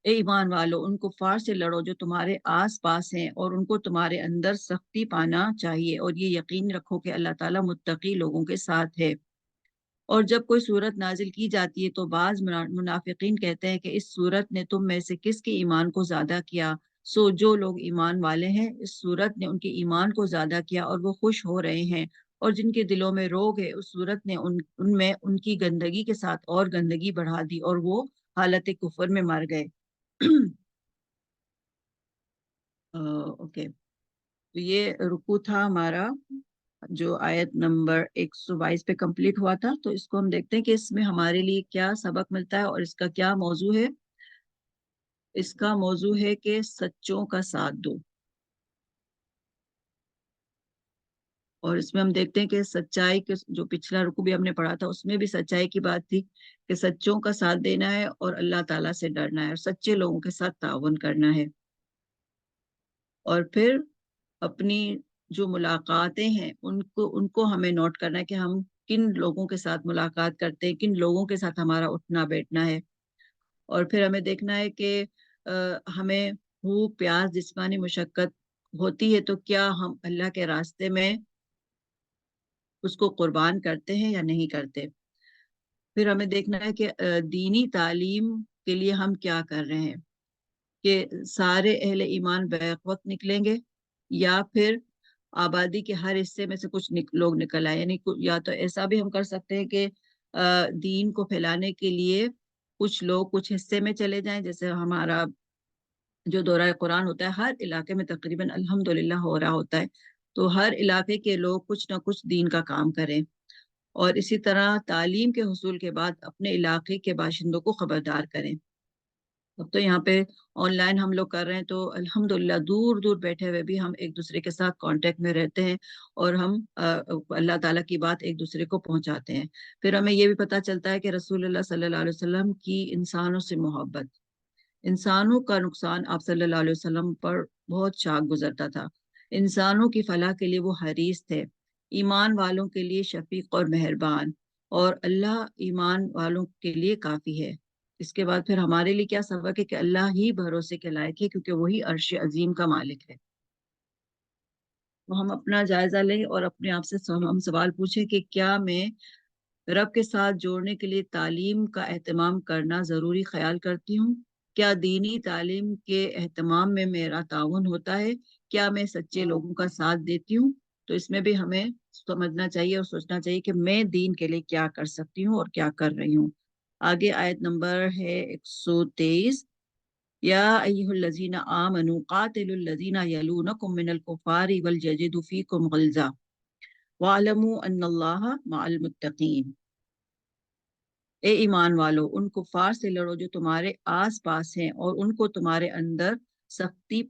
اے ایمان والو ان کفار سے لڑو جو تمہارے آس پاس ہیں، اور ان کو تمہارے اندر سختی پانا چاہیے، اور یہ یقین رکھو کہ اللہ تعالیٰ متقی لوگوں کے ساتھ ہے۔ اور جب کوئی صورت نازل کی جاتی ہے تو بعض منافقین کہتے ہیں کہ اس صورت نے تم میں سے کس کے ایمان کو زیادہ کیا؟ سو جو لوگ ایمان والے ہیں اس صورت نے ان کے ایمان کو زیادہ کیا اور وہ خوش ہو رہے ہیں، اور جن کے دلوں میں روگ ہے اس صورت نے ان میں ان کی گندگی کے ساتھ اور گندگی بڑھا دی اور وہ حالت کفر میں مر گئے۔ اوکے، تو یہ رکوع تھا ہمارا جو آیت نمبر 122 پہ کمپلیٹ ہوا تھا۔ تو اس کو ہم دیکھتے ہیں کہ اس میں ہمارے لیے کیا سبق ملتا ہے اور اس کا کیا موضوع ہے۔ اس کا موضوع ہے کہ سچوں کا ساتھ دو، اور اس میں ہم دیکھتے ہیں کہ سچائی کے جو پچھلا رکوع بھی ہم نے پڑھا تھا اس میں بھی سچائی کی بات تھی کہ سچوں کا ساتھ دینا ہے اور اللہ تعالیٰ سے ڈرنا ہے اور سچے لوگوں کے ساتھ تعاون کرنا ہے، اور پھر اپنی جو ملاقاتیں ہیں ان کو ہمیں نوٹ کرنا ہے کہ ہم کن لوگوں کے ساتھ ملاقات کرتے ہیں، کن لوگوں کے ساتھ ہمارا اٹھنا بیٹھنا ہے، اور پھر ہمیں دیکھنا ہے کہ ہمیں بھوک پیاس جسمانی مشقت ہوتی ہے تو کیا ہم اللہ کے راستے میں اس کو قربان کرتے ہیں یا نہیں کرتے۔ پھر ہمیں دیکھنا ہے کہ دینی تعلیم کے لیے ہم کیا کر رہے ہیں، کہ سارے اہل ایمان بیک وقت نکلیں گے یا پھر آبادی کے ہر حصے میں سے کچھ لوگ نکل آئے، یعنی یا تو ایسا بھی ہم کر سکتے ہیں کہ دین کو پھیلانے کے لیے کچھ لوگ کچھ حصے میں چلے جائیں، جیسے ہمارا جو دورہ قرآن ہوتا ہے ہر علاقے میں تقریباً الحمدللہ ہو رہا ہوتا ہے، تو ہر علاقے کے لوگ کچھ نہ کچھ دین کا کام کریں، اور اسی طرح تعلیم کے حصول کے بعد اپنے علاقے کے باشندوں کو خبردار کریں۔ اب تو یہاں پہ آن لائن ہم لوگ کر رہے ہیں تو الحمدللہ دور دور بیٹھے ہوئے بھی ہم ایک دوسرے کے ساتھ کانٹیکٹ میں رہتے ہیں، اور ہم اللہ تعالیٰ کی بات ایک دوسرے کو پہنچاتے ہیں۔ پھر ہمیں یہ بھی پتہ چلتا ہے کہ رسول اللہ صلی اللہ علیہ وسلم کی انسانوں سے محبت، انسانوں کا نقصان آپ صلی اللہ علیہ وسلم پر بہت شاک گزرتا تھا، انسانوں کی فلاح کے لیے وہ حریص تھے، ایمان والوں کے لیے شفیق اور مہربان، اور اللہ ایمان والوں کے لیے کافی ہے۔ اس کے بعد پھر ہمارے لیے کیا سبق ہے کہ اللہ ہی بھروسے کے لائق ہے کیونکہ وہی عرش عظیم کا مالک ہے۔ تو ہم اپنا جائزہ لیں اور اپنے آپ سے ہم سوال پوچھیں کہ کیا میں رب کے ساتھ جوڑنے کے لیے تعلیم کا اہتمام کرنا ضروری خیال کرتی ہوں؟ کیا دینی تعلیم کے اہتمام میں میرا تعاون ہوتا ہے؟ کیا میں سچے لوگوں کا ساتھ دیتی ہوں؟ تو اس میں بھی ہمیں سمجھنا چاہیے اور سوچنا چاہیے کہ میں دین کے لیے کیا کر سکتی ہوں اور کیا کر رہی ہوں۔ آگے آیت نمبر ہے 123۔ یا ایھا الذین آمنوا قاتلوا الذین یلونکم من الکفار ولیجدوا فیکم غلظہ واعلموا ان اللہ مع المتقین۔ اے ایمان والو ان کفار سے لڑو جو تمہارے آس پاس ہیں، اور ان کو تمہارے اندر سختی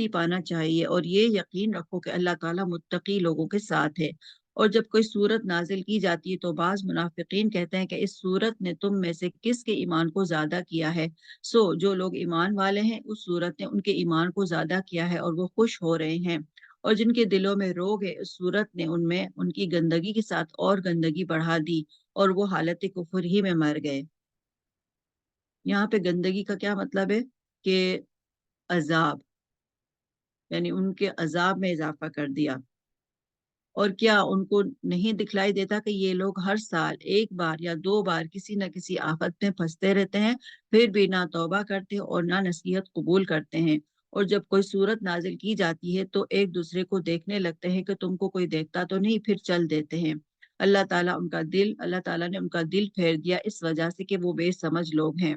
پانا چاہیے، اور یہ یقین رکھو کہ اللہ تعالیٰ متقی لوگوں کے ساتھ ہے۔ اور جب کوئی صورت نازل کی جاتی ہے تو بعض منافقین کہتے ہیں کہ اس صورت نے تم میں سے کس کے ایمان کو زیادہ کیا ہے؟ جو لوگ ایمان والے ہیں اس صورت نے ان کے ایمان کو زیادہ کیا ہے اور وہ خوش ہو رہے ہیں، اور جن کے دلوں میں روگ ہے اس صورت نے ان میں ان کی گندگی کے ساتھ اور گندگی بڑھا دی اور وہ حالت کفر ہی میں مر گئے۔ یہاں پہ گندگی کا کیا مطلب ہے؟ کہ عذاب، یعنی ان کے عذاب میں اضافہ کر دیا۔ اور کیا ان کو نہیں دکھلائی دیتا کہ یہ لوگ ہر سال ایک بار یا دو بار کسی نہ کسی آفت میں پھنستے رہتے ہیں، پھر بھی نہ توبہ کرتے اور نہ نصیحت قبول کرتے ہیں، اور جب کوئی صورت نازل کی جاتی ہے تو ایک دوسرے کو دیکھنے لگتے ہیں کہ تم کو کوئی دیکھتا تو نہیں، پھر چل دیتے ہیں۔ اللہ تعالیٰ نے ان کا دل پھیر دیا اس وجہ سے کہ وہ بے سمجھ لوگ ہیں۔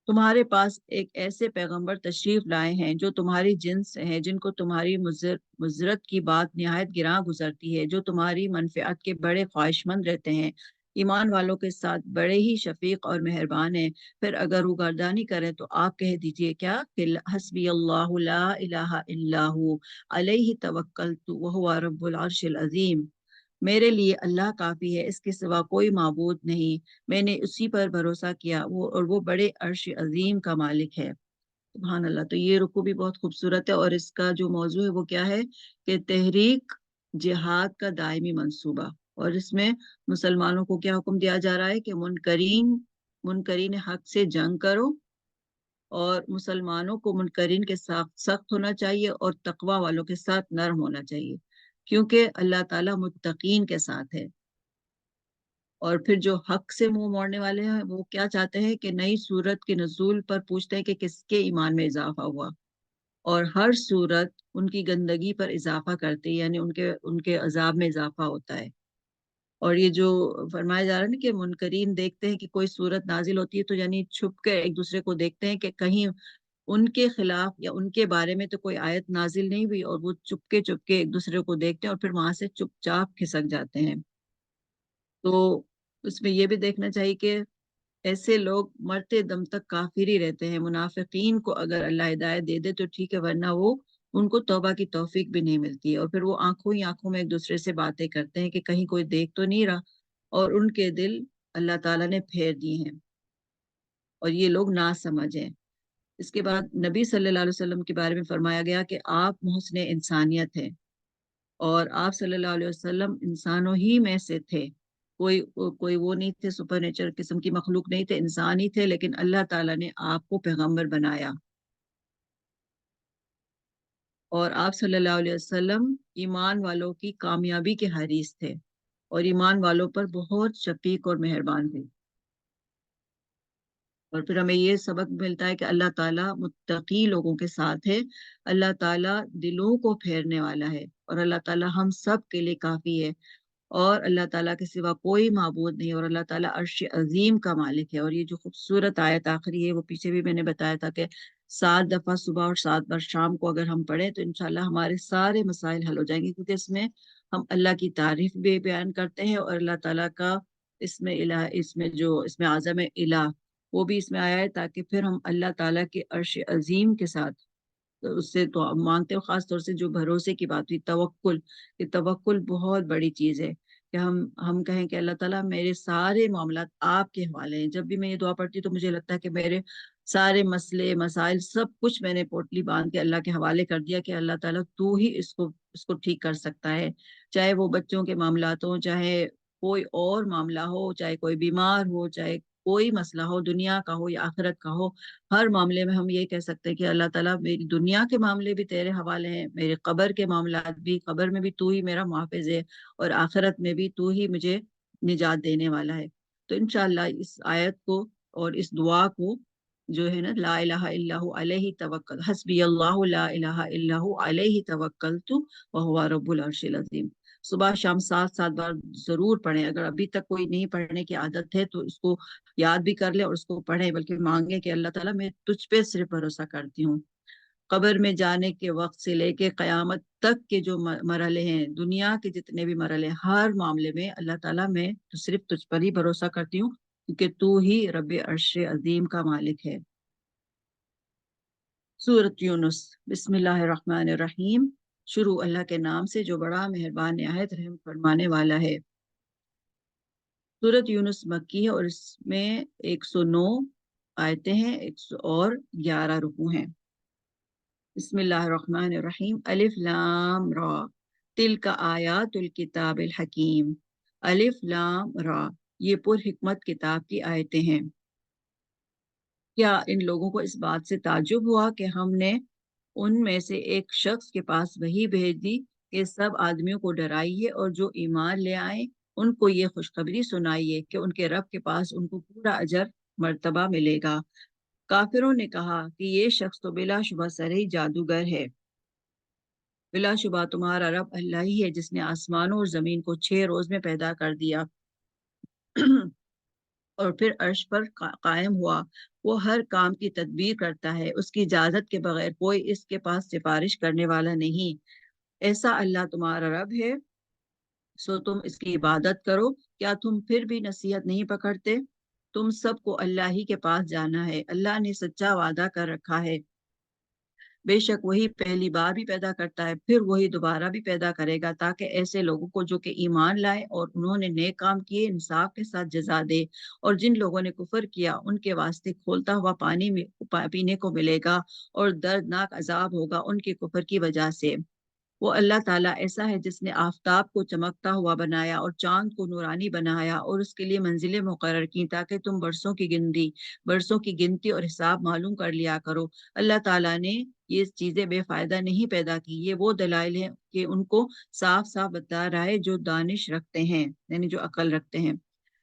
تمہارے پاس ایک ایسے پیغمبر تشریف لائے ہیں جو تمہاری جنس سے ہیں، جن کو تمہاری مضرت کی بات نہایت گراں گزرتی ہے، جو تمہاری منفعت کے بڑے خواہش مند رہتے ہیں، ایمان والوں کے ساتھ بڑے ہی شفیق اور مہربان ہیں۔ پھر اگر وہ گردانی کریں تو آپ کہہ دیجئے کیا کہ حسبی اللہ لا الہ الا ہو علیہ توکلت وہو رب العرش العظیم، میرے لیے اللہ کافی ہے، اس کے سوا کوئی معبود نہیں، میں نے اسی پر بھروسہ کیا، وہ بڑے عرش عظیم کا مالک ہے۔ سبحان اللہ۔ تو یہ رکوع بھی بہت خوبصورت ہے، اور اس کا جو موضوع ہے وہ کیا ہے کہ تحریک جہاد کا دائمی منصوبہ، اور اس میں مسلمانوں کو کیا حکم دیا جا رہا ہے کہ منکرین حق سے جنگ کرو، اور مسلمانوں کو منکرین کے ساتھ سخت ہونا چاہیے اور تقوی والوں کے ساتھ نرم ہونا چاہیے، کیونکہ اللہ تعالیٰ متقین کے ساتھ ہے۔ اور پھر جو حق سے منہ موڑنے والے ہیں وہ کیا چاہتے ہیں کہ نئی صورت کے نزول پر پوچھتے ہیں کہ کس کے ایمان میں اضافہ ہوا، اور ہر صورت ان کی گندگی پر اضافہ کرتی ہے، یعنی ان کے عذاب میں اضافہ ہوتا ہے۔ اور یہ جو فرمایا جا رہا ہے نا کہ منکرین دیکھتے ہیں کہ کوئی صورت نازل ہوتی ہے تو یعنی چھپ کے ایک دوسرے کو دیکھتے ہیں کہ کہیں ان کے خلاف یا ان کے بارے میں تو کوئی آیت نازل نہیں ہوئی، اور وہ چپ کے ایک دوسرے کو دیکھتے ہیں اور پھر وہاں سے چپ چاپ کھسک جاتے ہیں۔ تو اس میں یہ بھی دیکھنا چاہیے کہ ایسے لوگ مرتے دم تک کافر ہی رہتے ہیں۔ منافقین کو اگر اللہ ہدایت دے دے تو ٹھیک ہے، ورنہ وہ ان کو توبہ کی توفیق بھی نہیں ملتی ہے، اور پھر وہ آنکھوں ہی آنکھوں میں ایک دوسرے سے باتیں کرتے ہیں کہ کہیں کوئی دیکھ تو نہیں رہا، اور ان کے دل اللہ تعالیٰ نے پھیر دیے ہیں، اور یہ لوگ نہ سمجھیں۔ اس کے بعد نبی صلی اللہ علیہ وسلم کے بارے میں فرمایا گیا کہ آپ محسن انسانیت ہیں، اور آپ صلی اللہ علیہ وسلم انسانوں ہی میں سے تھے، کوئی وہ نہیں تھے، سپر نیچر قسم کی مخلوق نہیں تھے، انسان ہی تھے، لیکن اللہ تعالیٰ نے آپ کو پیغمبر بنایا۔ اور آپ صلی اللہ علیہ وسلم ایمان والوں کی کامیابی کے حریص تھے، اور ایمان والوں پر بہت شفیق اور مہربان تھے۔ اور پھر ہمیں یہ سبق ملتا ہے کہ اللہ تعالیٰ متقی لوگوں کے ساتھ ہے، اللہ تعالیٰ دلوں کو پھیرنے والا ہے، اور اللہ تعالیٰ ہم سب کے لیے کافی ہے، اور اللہ تعالیٰ کے سوا کوئی معبود نہیں، اور اللہ تعالیٰ عرش عظیم کا مالک ہے۔ اور یہ جو خوبصورت آیت آخری ہے وہ پیچھے بھی میں نے بتایا تھا کہ 7 دفعہ صبح اور 7 بار شام کو اگر ہم پڑھیں تو انشاءاللہ ہمارے سارے مسائل حل ہو جائیں گے، کیونکہ اس میں ہم اللہ کی تعریف بھی بیان کرتے ہیں، اور اللہ تعالیٰ کا اس میں اعظم الہ وہ بھی اس میں آیا ہے، تاکہ پھر ہم اللہ تعالیٰ کے عرش عظیم کے ساتھ تو اس سے تو مانگتے ہو۔ خاص طور سے جو بھروسے کی بات ہوئی، توکل، یہ توکل بہت بڑی چیز ہے کہ ہم کہیں کہ اللہ تعالیٰ میرے سارے معاملات آپ کے حوالے ہیں۔ جب بھی میں یہ دعا پڑھتی ہوں تو مجھے لگتا ہے کہ میرے سارے مسئلے مسائل سب کچھ میں نے پوٹلی باندھ کے اللہ کے حوالے کر دیا کہ اللہ تعالیٰ تو ہی اس کو ٹھیک کر سکتا ہے، چاہے وہ بچوں کے معاملات ہوں، چاہے کوئی اور معاملہ ہو، چاہے کوئی بیمار ہو، چاہے کوئی مسئلہ ہو، دنیا کا ہو یا آخرت کا ہو۔ ہر معاملے میں ہم یہ کہہ سکتے ہیں کہ اللہ تعالیٰ میری دنیا کے معاملے بھی تیرے حوالے ہیں، میرے قبر کے معاملات بھی، قبر میں بھی تو ہی میرا محافظ ہے، اور آخرت میں بھی تو ہی مجھے نجات دینے والا ہے۔ تو انشاءاللہ اس آیت کو اور اس دعا کو جو ہے نا، لا الہ الا ہو علیہ توکل، حسبی اللہ لا الہ الا ہو علیہ توکلت وہو رب العرش العظیم، صبح شام 7 7 بار ضرور پڑھیں۔ اگر ابھی تک کوئی نہیں پڑھنے کی عادت ہے تو اس کو یاد بھی کر لیں اور اس کو پڑھیں، بلکہ مانگیں کہ اللہ تعالیٰ میں تجھ پہ صرف بھروسہ کرتی ہوں۔ قبر میں جانے کے وقت سے لے کے قیامت تک کے جو مرحلے ہیں، دنیا کے جتنے بھی مرحلے ہیں، ہر معاملے میں اللہ تعالیٰ میں تو صرف تجھ پر ہی بھروسہ کرتی ہوں، کیونکہ تو ہی رب عرش عظیم کا مالک ہے۔ سورۃ یونس، بسم اللہ الرحمن الرحیم۔ شروع اللہ کے نام سے جو بڑا مہربان نہایت رحم فرمانے والا ہے۔ سورۃ یونس مکی ہے اور اس میں 109 آیتیں ہیں، 111 رکوع ہیں۔ بسم اللہ الرحمن الرحیم، الف لام را تلک آیات الکتاب الحکیم۔ الف لام را، یہ پر حکمت کتاب کی آیتیں ہیں۔ کیا ان لوگوں کو اس بات سے تعجب ہوا کہ ہم نے ان میں سے ایک شخص کے پاس وحی بھیج دی کہ سب آدمیوں کو ڈرائیے اور جو ایمان لے آئیں ان کو یہ خوشخبری سنائیے کہ ان کے رب کے پاس ان کو پورا اجر مرتبہ ملے گا۔ کافروں نے کہا کہ یہ شخص تو بلا شبہ صریح جادوگر ہے۔ بلا شبہ تمہارا رب اللہ ہی ہے جس نے آسمانوں اور زمین کو 6 روز میں پیدا کر دیا اور پھر عرش پر قائم ہوا۔ وہ ہر کام کی تدبیر کرتا ہے، اس کی اجازت کے بغیر کوئی اس کے پاس سفارش کرنے والا نہیں۔ ایسا اللہ تمہارا رب ہے سو تم اس کی عبادت کرو، کیا تم پھر بھی نصیحت نہیں پکڑتے؟ تم سب کو اللہ ہی کے پاس جانا ہے، اللہ نے سچا وعدہ کر رکھا ہے۔ بے شک وہی پہلی بار بھی پیدا کرتا ہے، پھر وہی دوبارہ بھی پیدا کرے گا تاکہ ایسے لوگوں کو جو کہ ایمان لائے اور انہوں نے نیک کام کیے انصاف کے ساتھ جزا دے، اور جن لوگوں نے کفر کیا ان کے واسطے کھولتا ہوا پانی میں پینے کو ملے گا اور دردناک عذاب ہوگا ان کے کفر کی وجہ سے۔ وہ اللہ تعالیٰ ایسا ہے جس نے آفتاب کو چمکتا ہوا بنایا اور چاند کو نورانی بنایا اور اس کے لیے منزلیں مقرر کی تاکہ تم برسوں کی گنتی اور حساب معلوم کر لیا کرو۔ اللہ تعالیٰ نے یہ چیزیں بے فائدہ نہیں پیدا کی، یہ وہ دلائل ہیں کہ ان کو صاف صاف بتا رہا ہے جو دانش رکھتے ہیں، یعنی جو عقل رکھتے ہیں۔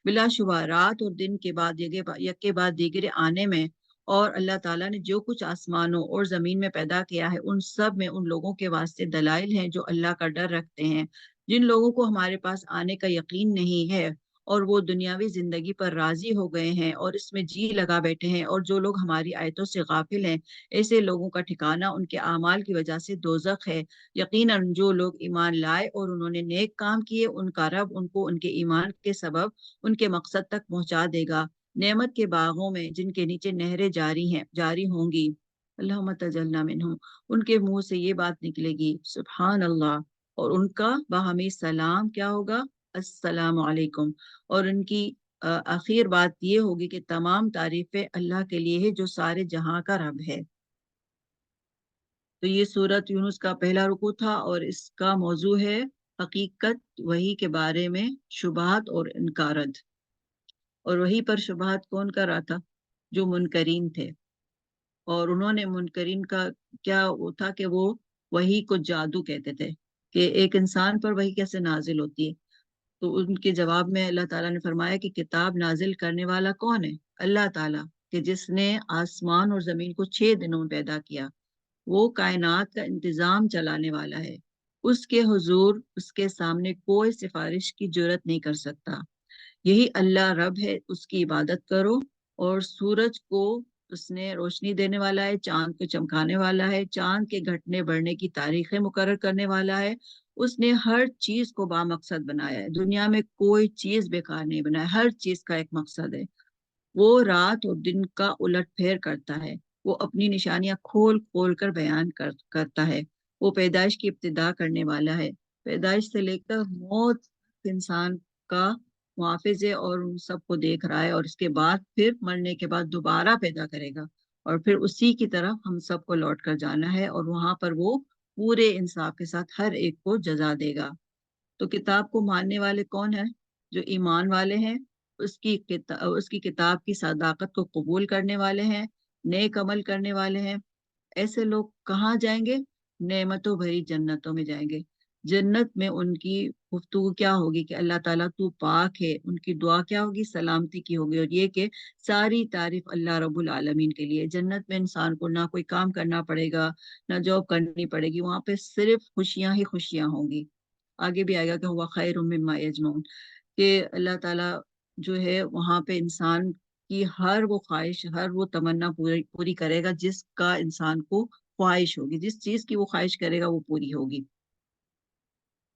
بلا شبہ رات اور دن کے بعد یک کے بعد دیگرے آنے میں اور اللہ تعالیٰ نے جو کچھ آسمانوں اور زمین میں پیدا کیا ہے ان سب میں ان لوگوں کے واسطے دلائل ہیں جو اللہ کا ڈر رکھتے ہیں۔ جن لوگوں کو ہمارے پاس آنے کا یقین نہیں ہے اور وہ دنیاوی زندگی پر راضی ہو گئے ہیں اور اس میں جی لگا بیٹھے ہیں، اور جو لوگ ہماری آیتوں سے غافل ہیں، ایسے لوگوں کا ٹھکانہ ان کے اعمال کی وجہ سے دوزخ ہے۔ یقیناً جو لوگ ایمان لائے اور انہوں نے نیک کام کیے ان کا رب ان کو ان کے ایمان کے سبب ان کے مقصد تک پہنچا دے گا، نعمت کے باغوں میں جن کے نیچے نہریں جاری ہوں گی۔ اللہم تجلنا منہم، ان کے منہ سے یہ بات نکلے گی سبحان اللہ، اور ان کا باہمی سلام کیا ہوگا؟ السلام علیکم، اور ان کی آخر بات یہ ہوگی کہ تمام تعریفیں اللہ کے لیے ہے جو سارے جہاں کا رب ہے۔ تو یہ سورۃ یونس کا پہلا رکوع تھا اور اس کا موضوع ہے حقیقت وحی کے بارے میں شبہات اور انکارات۔ اور وہی پر شبہات کون کر رہا تھا؟ جو منکرین تھے، اور انہوں نے منکرین کا کیا وہ تھا کہ وہ وحی کو جادو کہتے تھے کہ ایک انسان پر وحی کیسے نازل ہوتی ہے۔ تو ان کے جواب میں اللہ تعالیٰ نے فرمایا کہ کتاب نازل کرنے والا کون ہے؟ اللہ تعالیٰ، کہ جس نے آسمان اور زمین کو 6 دنوں میں پیدا کیا، وہ کائنات کا انتظام چلانے والا ہے۔ اس کے حضور اس کے سامنے کوئی سفارش کی جرت نہیں کر سکتا۔ یہی اللہ رب ہے، اس کی عبادت کرو۔ اور سورج کو اس نے روشنی دینے والا ہے، چاند کو چمکانے والا ہے، چاند کے گھٹنے بڑھنے کی تاریخیں مقرر کرنے والا ہے۔ اس نے ہر چیز کو بامقصد بنایا ہے، دنیا میں کوئی چیز بیکار نہیں بنایا، ہر چیز کا ایک مقصد ہے۔ وہ رات اور دن کا الٹ پھیر کرتا ہے، وہ اپنی نشانیاں کھول کھول کر بیان کرتا ہے۔ وہ پیدائش کی ابتدا کرنے والا ہے، پیدائش سے لے کر موت انسان کا محافظ ہے اور ان سب کو دیکھ رہا ہے، اور اس کے بعد پھر مرنے کے بعد دوبارہ پیدا کرے گا اور پھر اسی کی طرف ہم سب کو لوٹ کر جانا ہے، اور وہاں پر وہ پورے انصاف کے ساتھ ہر ایک کو جزا دے گا۔ تو کتاب کو ماننے والے کون ہیں؟ جو ایمان والے ہیں، اس کی کتاب کی صداقت کو قبول کرنے والے ہیں، نیک عمل کرنے والے ہیں۔ ایسے لوگ کہاں جائیں گے؟ نعمتوں بھری جنتوں میں جائیں گے۔ جنت میں ان کی گفتگو کیا ہوگی کہ اللہ تعالیٰ تو پاک ہے، ان کی دعا کیا ہوگی؟ سلامتی کی ہوگی، اور یہ کہ ساری تعریف اللہ رب العالمین کے لیے۔ جنت میں انسان کو نہ کوئی کام کرنا پڑے گا، نہ جاب کرنی پڑے گی، وہاں پہ صرف خوشیاں ہی خوشیاں ہوں گی۔ آگے بھی آئے گا کہ ہوا خیر مما یجمعون، کہ اللہ تعالیٰ جو ہے وہاں پہ انسان کی ہر وہ خواہش، ہر وہ تمنا پوری کرے گا جس کا انسان کو خواہش ہوگی، جس چیز کی وہ خواہش کرے گا وہ پوری ہوگی۔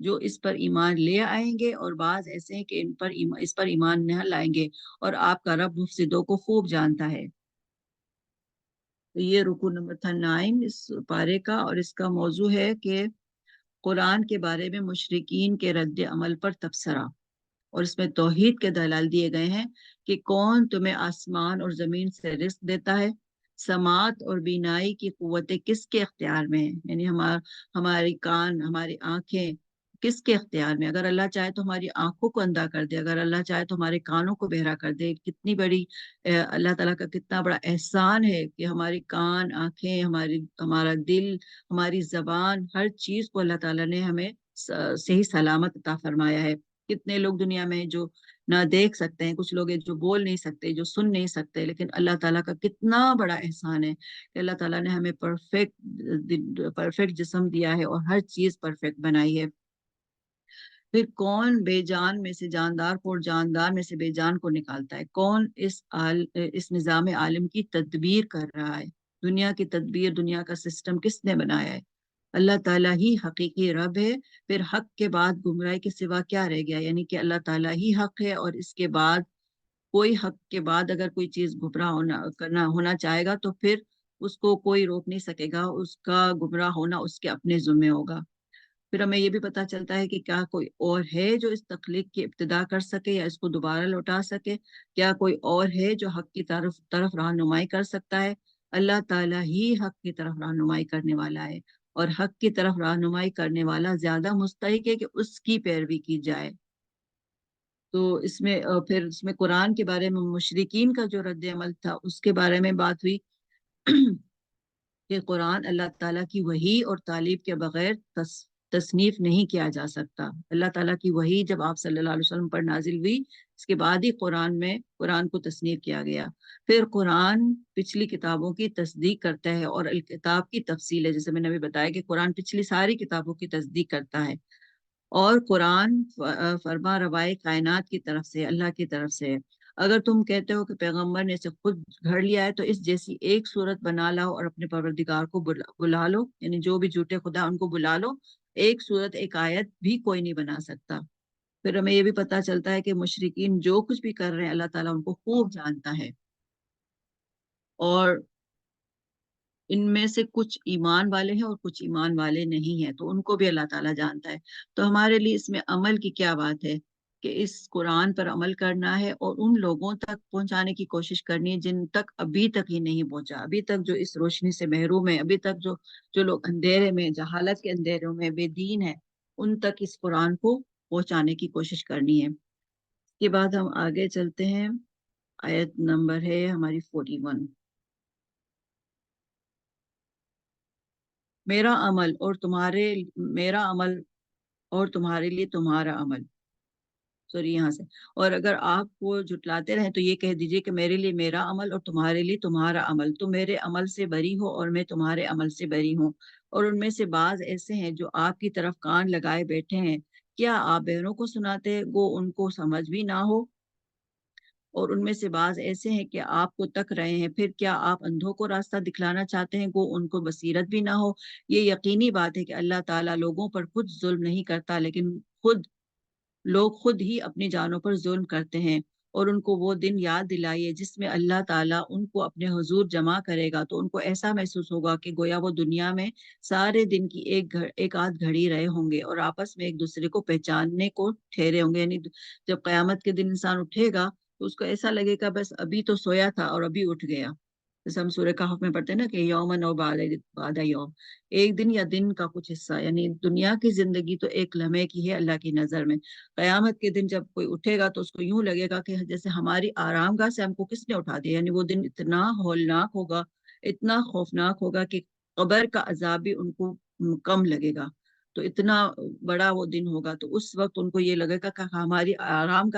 جو اس پر ایمان لے آئیں گے، اور بعض ایسے ہیں کہ اس پر ایمان نہ لائیں گے، اور آپ کا رب مفسدوں کو خوب جانتا ہے۔ تو یہ رکو نمبر تھا 9 اس پارے کا، اور اس کا موضوع ہے کہ قرآن کے بارے میں مشرکین کے رد عمل پر تبصرہ، اور اس میں توحید کے دلائل دیے گئے ہیں کہ کون تمہیں آسمان اور زمین سے رزق دیتا ہے، سماعت اور بینائی کی قوتیں کس کے اختیار میں ہیں، یعنی ہماری کان، ہماری آنکھیں کس کے اختیار میں؟ اگر اللہ چاہے تو ہماری آنکھوں کو اندھا کر دے، اگر اللہ چاہے تو ہمارے کانوں کو بہرا کر دے۔ کتنی بڑی اللہ تعالیٰ کا کتنا بڑا احسان ہے کہ ہماری کان، آنکھیں، ہمارا دل، ہماری زبان، ہر چیز کو اللہ تعالیٰ نے ہمیں صحیح سلامت عطا فرمایا ہے۔ کتنے لوگ دنیا میں جو نہ دیکھ سکتے ہیں، کچھ لوگ ہیں جو بول نہیں سکتے، جو سن نہیں سکتے، لیکن اللہ تعالیٰ کا کتنا بڑا احسان ہے کہ اللہ تعالیٰ نے ہمیں پرفیکٹ جسم دیا ہے اور ہر چیز پرفیکٹ بنائی ہے۔ پھر کون بے جان میں سے جاندار کو اور جاندار میں سے بے جان کو نکالتا ہے؟ کون اس نظام عالم کی تدبیر کر رہا ہے؟ دنیا کی تدبیر، دنیا کا سسٹم کس نے بنایا ہے؟ اللہ تعالیٰ ہی حقیقی رب ہے۔ پھر حق کے بعد گمراہی کے سوا کیا رہ گیا؟ یعنی کہ اللہ تعالیٰ ہی حق ہے، اور اس کے بعد کوئی حق کے بعد اگر کوئی چیز گمراہ ہونا چاہے گا تو پھر اس کو کوئی روک نہیں سکے گا، اس کا گمراہ ہونا اس کے اپنے ذمہ ہوگا۔ پھر ہمیں یہ بھی پتا چلتا ہے کہ کیا کوئی اور ہے جو اس تخلیق کی ابتدا کر سکے یا اس کو دوبارہ لوٹا سکے؟ کیا کوئی اور ہے جو حق کی طرف رہنمائی کر سکتا ہے؟ اللہ تعالیٰ ہی حق کی طرف رہنمائی کرنے والا ہے، اور حق کی طرف رہنمائی کرنے والا زیادہ مستحق ہے کہ اس کی پیروی کی جائے۔ تو اس میں پھر اس میں قرآن کے بارے میں مشرکین کا جو رد عمل تھا اس کے بارے میں بات ہوئی کہ قرآن اللہ تعالیٰ کی وحی اور تعلیم کے بغیر تصنیف نہیں کیا جا سکتا۔ اللہ تعالیٰ کی وحی جب آپ صلی اللہ علیہ وسلم پر نازل ہوئی، اس کے بعد ہی قرآن کو تصنیف کیا گیا۔ پھر قرآن پچھلی کتابوں کی تصدیق کرتا ہے، اور الکتاب کی تفصیل ہے، جیسے میں نے ابھی بتایا کہ قرآن پچھلی ساری کتابوں کی تصدیق کرتا ہے، اور قرآن فرما روائے کائنات کی طرف سے، اللہ کی طرف سے ہے۔ اگر تم کہتے ہو کہ پیغمبر نے اسے خود گھڑ لیا ہے تو اس جیسی ایک صورت بنا لاؤ اور اپنے پروردگار کو بلا لو، یعنی جو بھی جھوٹے خدا ان کو بلا لو، ایک صورت، ایک آیت بھی کوئی نہیں بنا سکتا۔ پھر ہمیں یہ بھی پتا چلتا ہے کہ مشرکین جو کچھ بھی کر رہے ہیں اللہ تعالیٰ ان کو خوب جانتا ہے، اور ان میں سے کچھ ایمان والے ہیں اور کچھ ایمان والے نہیں ہیں، تو ان کو بھی اللہ تعالیٰ جانتا ہے۔ تو ہمارے لیے اس میں عمل کی کیا بات ہے کہ اس قرآن پر عمل کرنا ہے اور ان لوگوں تک پہنچانے کی کوشش کرنی ہے جن تک ابھی تک ہی نہیں پہنچا، ابھی تک جو اس روشنی سے محروم ہے، ابھی تک جو لوگ اندھیرے میں، جہالت کے اندھیروں میں بے دین ہے، ان تک اس قرآن کو پہنچانے کی کوشش کرنی ہے۔ اس کے بعد ہم آگے چلتے ہیں، آیت نمبر ہے ہماری 41۔ میرا عمل اور تمہارے لیے تمہارا عمل، سوری یہاں سے، اور اگر آپ کو جھٹلاتے رہیں تو یہ کہہ دیجئے کہ میرے لیے میرا عمل اور تمہارے لیے تمہارا عمل، تم میرے عمل سے بری ہو اور میں تمہارے عمل سے بری ہوں۔ اور ان میں سے بعض ایسے ہیں جو آپ کی طرف کان لگائے بیٹھے ہیں، کیا آپ بہنوں کو سناتے گو ان کو سمجھ بھی نہ ہو؟ اور ان میں سے بعض ایسے ہیں کہ آپ کو تک رہے ہیں، پھر کیا آپ اندھوں کو راستہ دکھلانا چاہتے ہیں گو ان کو بصیرت بھی نہ ہو؟ یہ یقینی بات ہے کہ اللہ تعالیٰ لوگوں پر خود ظلم نہیں کرتا، لیکن لوگ خود ہی اپنی جانوں پر ظلم کرتے ہیں۔ اور ان کو وہ دن یاد دلائیے جس میں اللہ تعالیٰ ان کو اپنے حضور جمع کرے گا، تو ان کو ایسا محسوس ہوگا کہ گویا وہ دنیا میں سارے دن کی ایک آدھ گھڑی رہے ہوں گے، اور آپس میں ایک دوسرے کو پہچاننے کو ٹھہرے ہوں گے۔ یعنی جب قیامت کے دن انسان اٹھے گا تو اس کو ایسا لگے گا بس ابھی تو سویا تھا اور ابھی اٹھ گیا، جیسے ہم سورہ کہف میں پڑھتے ہیں نا کہ یومن و بعد یوم، ایک دن یا دن کا کچھ حصہ، یعنی دنیا کی زندگی تو ایک لمحے کی ہے اللہ کی نظر میں۔ قیامت کے دن جب کوئی اٹھے گا تو اس کو یوں لگے گا کہ جیسے ہماری آرام گاہ سے ہم کو کس نے اٹھا دیا، یعنی وہ دن اتنا ہولناک ہوگا، اتنا خوفناک ہوگا کہ قبر کا عذاب بھی ان کو کم لگے گا۔ تو اتنا بڑا وہ دن ہوگا، تو اس وقت ان کو یہ لگے گا کہ ہماری آرام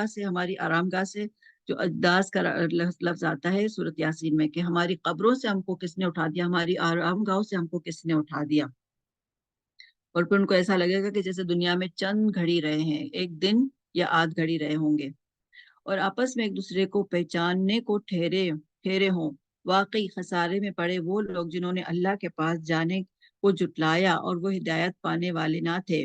گاہ سے جو اجداز کا لفظ آتا ہے سورۃ یاسین میں کہ ہماری قبروں سے ہم کو کس نے اٹھا دیا، ہماری آرام گاہوں سے ہم کو کس نے اٹھا دیا۔ اور پھر ان کو ایسا لگے گا کہ جیسے دنیا میں چند گھڑی رہے ہیں، ایک دن یا آدھ گھڑی رہے ہوں گے، اور آپس میں ایک دوسرے کو پہچاننے کو ٹھہرے ہوں۔ واقعی خسارے میں پڑے وہ لوگ جنہوں نے اللہ کے پاس جانے کو جٹلایا اور وہ ہدایت پانے والے نہ تھے۔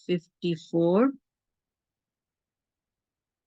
54।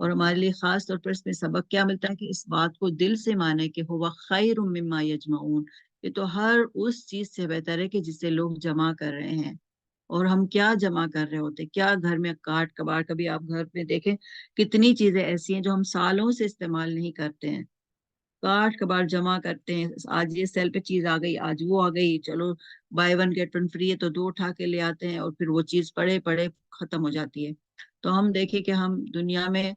اور ہمارے لیے خاص طور پر اس میں سبق کیا ملتا ہے کہ اس بات کو دل سے مانے کہ ہوا خیر مما یجمعون، یہ تو ہر اس چیز سے بہتر ہے کہ جسے لوگ جمع کر رہے ہیں۔ اور ہم کیا جمع کر رہے ہوتے، کیا گھر میں کاٹ کباڑ، کبھی آپ گھر میں دیکھیں کتنی چیزیں ایسی ہیں جو ہم سالوں سے استعمال نہیں کرتے ہیں، کاٹ کباڑ جمع کرتے ہیں، آج یہ سیل پہ چیز آ گئی، آج وہ آ گئی، چلو buy one get one free ہے تو دو اٹھا کے لے آتے ہیں، اور پھر وہ چیز پڑے پڑے ختم ہو جاتی ہے۔ تو ہم دیکھیں کہ ہم دنیا میں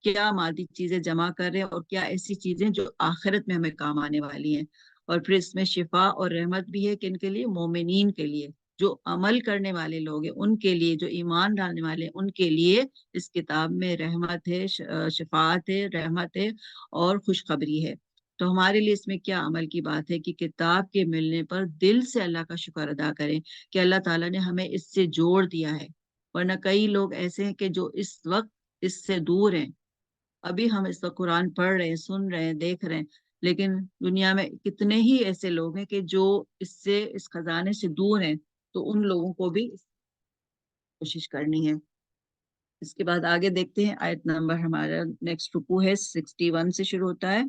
کیا مادی چیزیں جمع کر رہے ہیں، اور کیا ایسی چیزیں جو آخرت میں ہمیں کام آنے والی ہیں۔ اور پھر اس میں شفا اور رحمت بھی ہے، کن کے لیے؟ مومنین کے لیے، جو عمل کرنے والے لوگ ہیں ان کے لیے، جو ایمان ڈالنے والے ہیں ان کے لیے اس کتاب میں رحمت ہے، شفاعت ہے، رحمت ہے اور خوشخبری ہے۔ تو ہمارے لیے اس میں کیا عمل کی بات ہے کہ کتاب کے ملنے پر دل سے اللہ کا شکر ادا کریں کہ اللہ تعالیٰ نے ہمیں اس سے جوڑ دیا ہے، ورنہ کئی لوگ ایسے ہیں کہ جو اس وقت اس سے دور ہیں۔ ابھی ہم اس وقت قرآن پڑھ رہے ہیں، سن رہے ہیں، دیکھ رہے ہیں، لیکن دنیا میں کتنے ہی ایسے لوگ ہیں کہ جو اس خزانے سے دور ہیں، تو ان لوگوں کو بھی کوشش کرنی ہے۔ اس کے بعد آگے دیکھتے ہیں، آیت نمبر ہمارا نیکسٹ رکوع ہے 61 سے شروع ہوتا ہے۔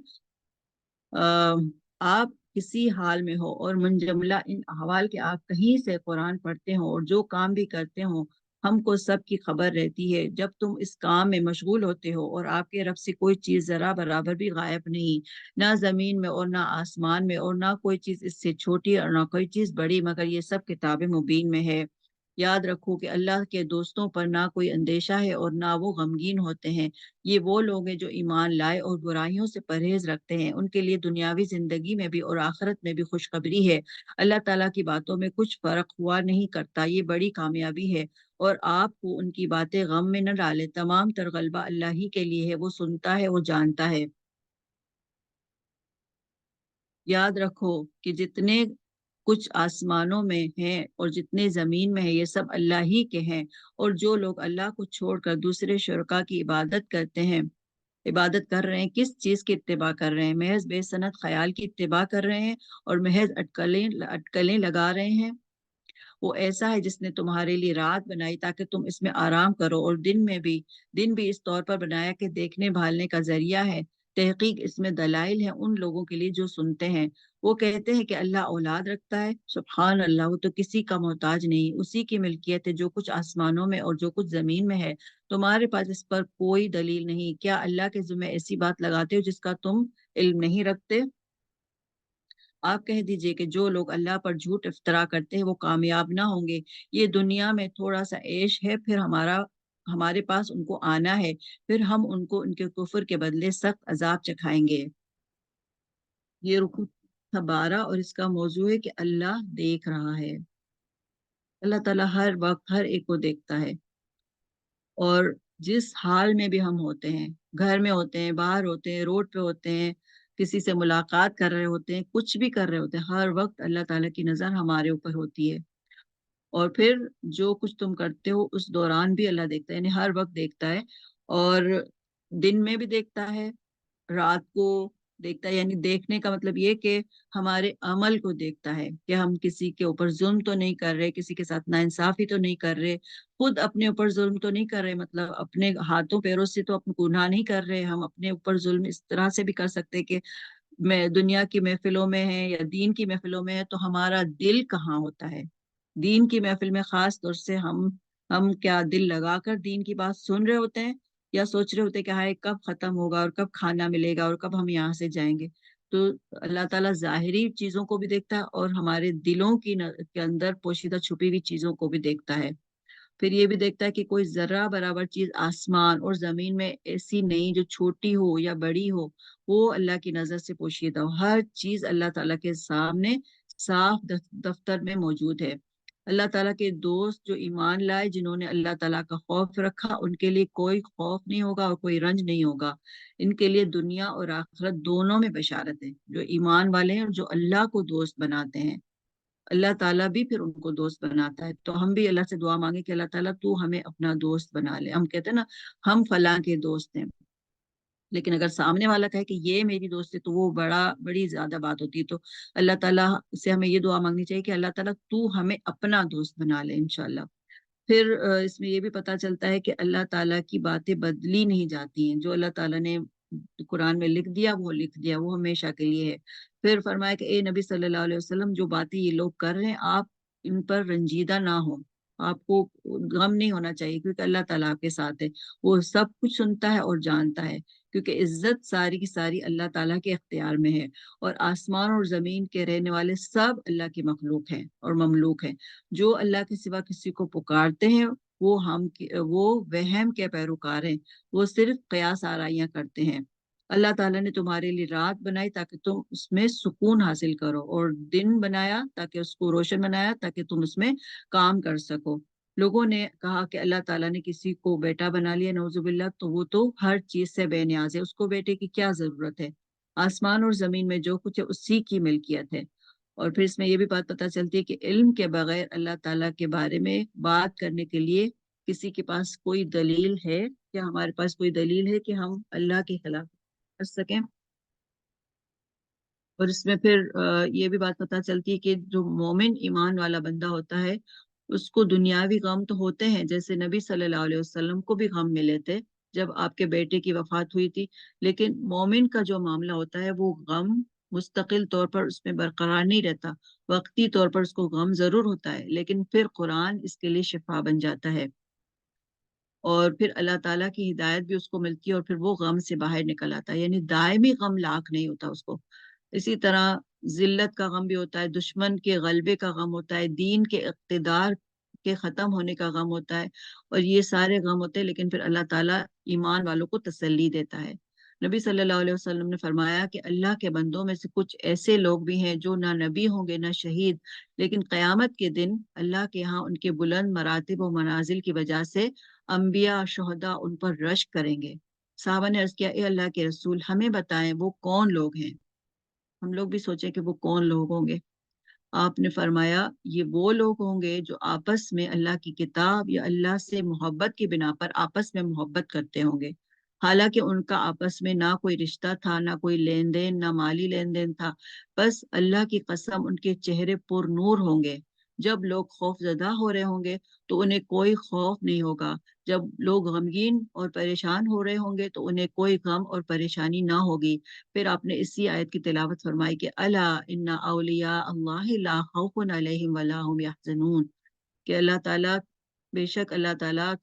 آپ کسی حال میں ہو اور منجملہ ان احوال کے آپ کہیں سے قرآن پڑھتے ہو اور جو کام بھی کرتے ہو، ہم کو سب کی خبر رہتی ہے۔ جب تم اس کام میں مشغول ہوتے ہو اور آپ کے رب سے کوئی چیز ذرا برابر بھی غائب نہیں، نہ زمین میں اور نہ آسمان میں، اور نہ کوئی چیز اس سے چھوٹی اور نہ کوئی چیز بڑی، مگر یہ سب کتاب مبین میں ہے۔ یاد رکھو کہ اللہ کے دوستوں پر نہ کوئی اندیشہ ہے اور نہ وہ غمگین ہوتے ہیں۔ یہ وہ لوگ ہیں جو ایمان لائے اور برائیوں سے پرہیز رکھتے ہیں، ان کے لیے دنیاوی زندگی میں بھی اور آخرت میں بھی خوشخبری ہے۔ اللہ تعالیٰ کی باتوں میں کچھ فرق ہوا نہیں کرتا، یہ بڑی کامیابی ہے۔ اور آپ کو ان کی باتیں غم میں نہ ڈالے، تمام تر غلبہ اللہ ہی کے لیے ہے، وہ سنتا ہے، وہ جانتا ہے۔ یاد رکھو کہ جتنے کچھ آسمانوں میں ہیں اور جتنے زمین میں ہیں، یہ سب اللہ ہی کے ہیں۔ اور جو لوگ اللہ کو چھوڑ کر دوسرے شرکا کی عبادت کر رہے ہیں، کس چیز کی اتباع کر رہے ہیں؟ محض بے سند خیال کی اتباع کر رہے ہیں اور محض اٹکلیں لگا رہے ہیں۔ وہ ایسا ہے جس نے تمہارے لیے رات بنائی تاکہ تم اس میں آرام کرو، اور دن بھی اس طور پر بنایا کہ دیکھنے بھالنے کا ذریعہ ہے۔ تحقیق اس میں دلائل ہیں ان لوگوں کے لیے جو سنتے ہیں۔ وہ کہتے ہیں کہ اللہ اولاد رکھتا ہے، سبحان اللہ، وہ تو کسی کا محتاج نہیں، اسی کی ملکیت ہے جو کچھ آسمانوں میں اور جو کچھ زمین میں ہے۔ تمہارے پاس اس پر کوئی دلیل نہیں، کیا اللہ کے ذمہ ایسی بات لگاتے ہو جس کا تم علم نہیں رکھتے؟ آپ کہہ دیجئے کہ جو لوگ اللہ پر جھوٹ افطرا کرتے ہیں وہ کامیاب نہ ہوں گے۔ یہ دنیا میں تھوڑا سا عیش ہے، پھر ہمارے پاس ان کو آنا ہے، پھر ہم ان کو ان کے کفر کے بدلے سخت عذاب چکھائیں گے۔ یہ رکوع تھا 12، اور اس کا موضوع ہے کہ اللہ دیکھ رہا ہے۔ اللہ تعالیٰ ہر وقت ہر ایک کو دیکھتا ہے، اور جس حال میں بھی ہم ہوتے ہیں، گھر میں ہوتے ہیں، باہر ہوتے ہیں، روڈ پہ ہوتے ہیں، کسی سے ملاقات کر رہے ہوتے ہیں، کچھ بھی کر رہے ہوتے ہیں، ہر وقت اللہ تعالیٰ کی نظر ہمارے اوپر ہوتی ہے۔ اور پھر جو کچھ تم کرتے ہو اس دوران بھی اللہ دیکھتا ہے، یعنی ہر وقت دیکھتا ہے، اور دن میں بھی دیکھتا ہے، رات کو دیکھتا ہے۔ یعنی دیکھنے کا مطلب یہ کہ ہمارے عمل کو دیکھتا ہے کہ ہم کسی کے اوپر ظلم تو نہیں کر رہے، کسی کے ساتھ ناانصافی تو نہیں کر رہے، خود اپنے اوپر ظلم تو نہیں کر رہے، مطلب اپنے ہاتھوں پیروں سے تو اپنے گناہ نہیں کر رہے۔ ہم اپنے اوپر ظلم اس طرح سے بھی کر سکتے کہ میں دنیا کی محفلوں میں ہیں یا دین کی محفلوں میں ہے تو ہمارا دل کہاں ہوتا ہے؟ دین کی محفل میں خاص طور سے ہم کیا دل لگا کر دین کی بات سن رہے ہوتے ہیں، یا سوچ رہے ہوتے ہیں کہ ہائے کب ختم ہوگا اور کب کھانا ملے گا اور کب ہم یہاں سے جائیں گے؟ تو اللہ تعالیٰ ظاہری چیزوں کو بھی دیکھتا ہے اور ہمارے دلوں کے اندر پوشیدہ چھپی ہوئی چیزوں کو بھی دیکھتا ہے۔ پھر یہ بھی دیکھتا ہے کہ کوئی ذرہ برابر چیز آسمان اور زمین میں ایسی نہیں جو چھوٹی ہو یا بڑی ہو، وہ اللہ کی نظر سے پوشیدہ ہو۔ ہر چیز اللہ تعالیٰ کے سامنے صاف دفتر میں موجود ہے۔ اللہ تعالیٰ کے دوست جو ایمان لائے، جنہوں نے اللہ تعالیٰ کا خوف رکھا، ان کے لیے کوئی خوف نہیں ہوگا اور کوئی رنج نہیں ہوگا۔ ان کے لیے دنیا اور آخرت دونوں میں بشارت ہے، جو ایمان والے ہیں اور جو اللہ کو دوست بناتے ہیں۔ اللہ تعالیٰ بھی پھر ان کو دوست بناتا ہے۔ تو ہم بھی اللہ سے دعا مانگے کہ اللہ تعالیٰ تو ہمیں اپنا دوست بنا لے۔ ہم کہتے ہیں نا ہم فلاں کے دوست ہیں، لیکن اگر سامنے والا کہے کہ یہ میری دوست ہے تو وہ بڑی زیادہ بات ہوتی ہے۔ تو اللہ تعالیٰ سے ہمیں یہ دعا مانگنی چاہیے کہ اللہ تعالیٰ تو ہمیں اپنا دوست بنا لے انشاءاللہ۔ پھر اس میں یہ بھی پتہ چلتا ہے کہ اللہ تعالیٰ کی باتیں بدلی نہیں جاتی ہیں، جو اللہ تعالیٰ نے قرآن میں لکھ دیا وہ لکھ دیا، وہ ہمیشہ کے لیے ہے۔ پھر فرمایا کہ اے نبی صلی اللہ علیہ وسلم، جو باتیں یہ لوگ کر رہے ہیں آپ ان پر رنجیدہ نہ ہو، آپ کو غم نہیں ہونا چاہیے، کیونکہ اللہ تعالیٰ آپ کے ساتھ ہے، وہ سب کچھ سنتا ہے اور جانتا ہے، کیونکہ عزت ساری کی ساری اللہ تعالیٰ کے اختیار میں ہے، اور آسمان اور زمین کے رہنے والے سب اللہ کی مخلوق ہیں اور مملوک ہیں۔ جو اللہ کے سوا کسی کو پکارتے ہیں وہ وہم کے پیروکار ہیں، وہ صرف قیاس آرائیاں کرتے ہیں۔ اللہ تعالیٰ نے تمہارے لیے رات بنائی تاکہ تم اس میں سکون حاصل کرو، اور دن بنایا تاکہ اس کو روشن بنایا تاکہ تم اس میں کام کر سکو۔ لوگوں نے کہا کہ اللہ تعالیٰ نے کسی کو بیٹا بنا لیا، نعوذ باللہ، تو وہ تو ہر چیز سے بے نیاز ہے، اس کو بیٹے کی کیا ضرورت ہے؟ آسمان اور زمین میں جو کچھ ہے اسی کی ملکیت ہے۔ اور پھر اس میں یہ بھی بات پتہ چلتی ہے کہ علم کے بغیر اللہ تعالیٰ کے بارے میں بات کرنے کے لیے کسی کے پاس کوئی دلیل ہے؟ کیا ہمارے پاس کوئی دلیل ہے کہ ہم اللہ کے خلاف کر سکیں؟ اور اس میں پھر یہ بھی بات پتہ چلتی ہے کہ جو مومن ایمان والا بندہ ہوتا ہے اس کو دنیاوی غم تو ہوتے ہیں، جیسے نبی صلی اللہ علیہ وسلم کو بھی غم ملے تھے جب آپ کے بیٹے کی وفات ہوئی تھی، لیکن مومن کا جو معاملہ ہوتا ہے وہ غم مستقل طور پر اس میں برقرار نہیں رہتا، وقتی طور پر اس کو غم ضرور ہوتا ہے، لیکن پھر قرآن اس کے لیے شفا بن جاتا ہے، اور پھر اللہ تعالیٰ کی ہدایت بھی اس کو ملتی ہے، اور پھر وہ غم سے باہر نکل آتا ہے، یعنی دائمی غم لاحق نہیں ہوتا اس کو۔ اسی طرح ذلت کا غم بھی ہوتا ہے، دشمن کے غلبے کا غم ہوتا ہے، دین کے اقتدار کے ختم ہونے کا غم ہوتا ہے، اور یہ سارے غم ہوتے ہیں، لیکن پھر اللہ تعالیٰ ایمان والوں کو تسلی دیتا ہے۔ نبی صلی اللہ علیہ وسلم نے فرمایا کہ اللہ کے بندوں میں سے کچھ ایسے لوگ بھی ہیں جو نہ نبی ہوں گے نہ شہید، لیکن قیامت کے دن اللہ کے ہاں ان کے بلند مراتب و منازل کی وجہ سے انبیاء شہداء ان پر رشک کریں گے۔ صحابہ نے عرض کیا، اے اللہ کے رسول، ہمیں بتائیں وہ کون لوگ ہیں، ہم لوگ بھی سوچیں کہ وہ کون لوگ ہوں گے۔ آپ نے فرمایا یہ وہ لوگ ہوں گے جو آپس میں اللہ کی کتاب یا اللہ سے محبت کی بنا پر آپس میں محبت کرتے ہوں گے، حالانکہ ان کا آپس میں نہ کوئی رشتہ تھا، نہ کوئی لین دین، نہ مالی لین دین تھا، بس اللہ کی قسم ان کے چہرے پر نور ہوں گے۔ جب لوگ خوف زدہ ہو رہے ہوں گے تو انہیں کوئی خوف نہیں ہوگا، جب لوگ غمگین اور پریشان ہو رہے ہوں گے تو انہیں کوئی غم اور پریشانی نہ ہوگی۔ پھر آپ نے اسی آیت کی تلاوت فرمائی کہ الا ان اولیاء اللہ لا خوف علیہم ولا هم یحزنون، کہ اللہ تعالیٰ، بے شک اللہ تعالیٰ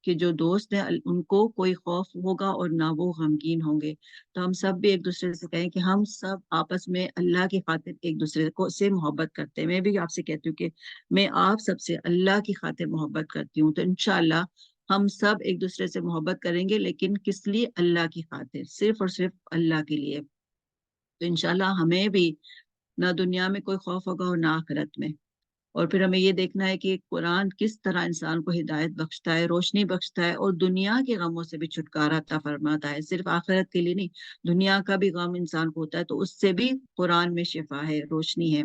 کے جو دوست ہیں ان کو کوئی خوف ہوگا اور نہ وہ غمگین ہوں گے۔ تو ہم سب بھی ایک دوسرے سے کہیں کہ ہم سب آپس میں اللہ کی خاطر ایک دوسرے کو سے محبت کرتے ہیں۔ میں بھی آپ سے کہتی ہوں کہ میں آپ سب سے اللہ کی خاطر محبت کرتی ہوں، تو انشاءاللہ ہم سب ایک دوسرے سے محبت کریں گے، لیکن کس لیے؟ اللہ کی خاطر، صرف اور صرف اللہ کے لیے۔ تو انشاءاللہ ہمیں بھی نہ دنیا میں کوئی خوف ہوگا اور نہ آخرت میں۔ اور پھر ہمیں یہ دیکھنا ہے کہ قرآن کس طرح انسان کو ہدایت بخشتا ہے، روشنی بخشتا ہے، اور دنیا کے غموں سے بھی چھٹکارا عطا فرماتا ہے، صرف آخرت کے لیے نہیں، دنیا کا بھی غم انسان کو ہوتا ہے تو اس سے بھی قرآن میں شفا ہے، روشنی ہے۔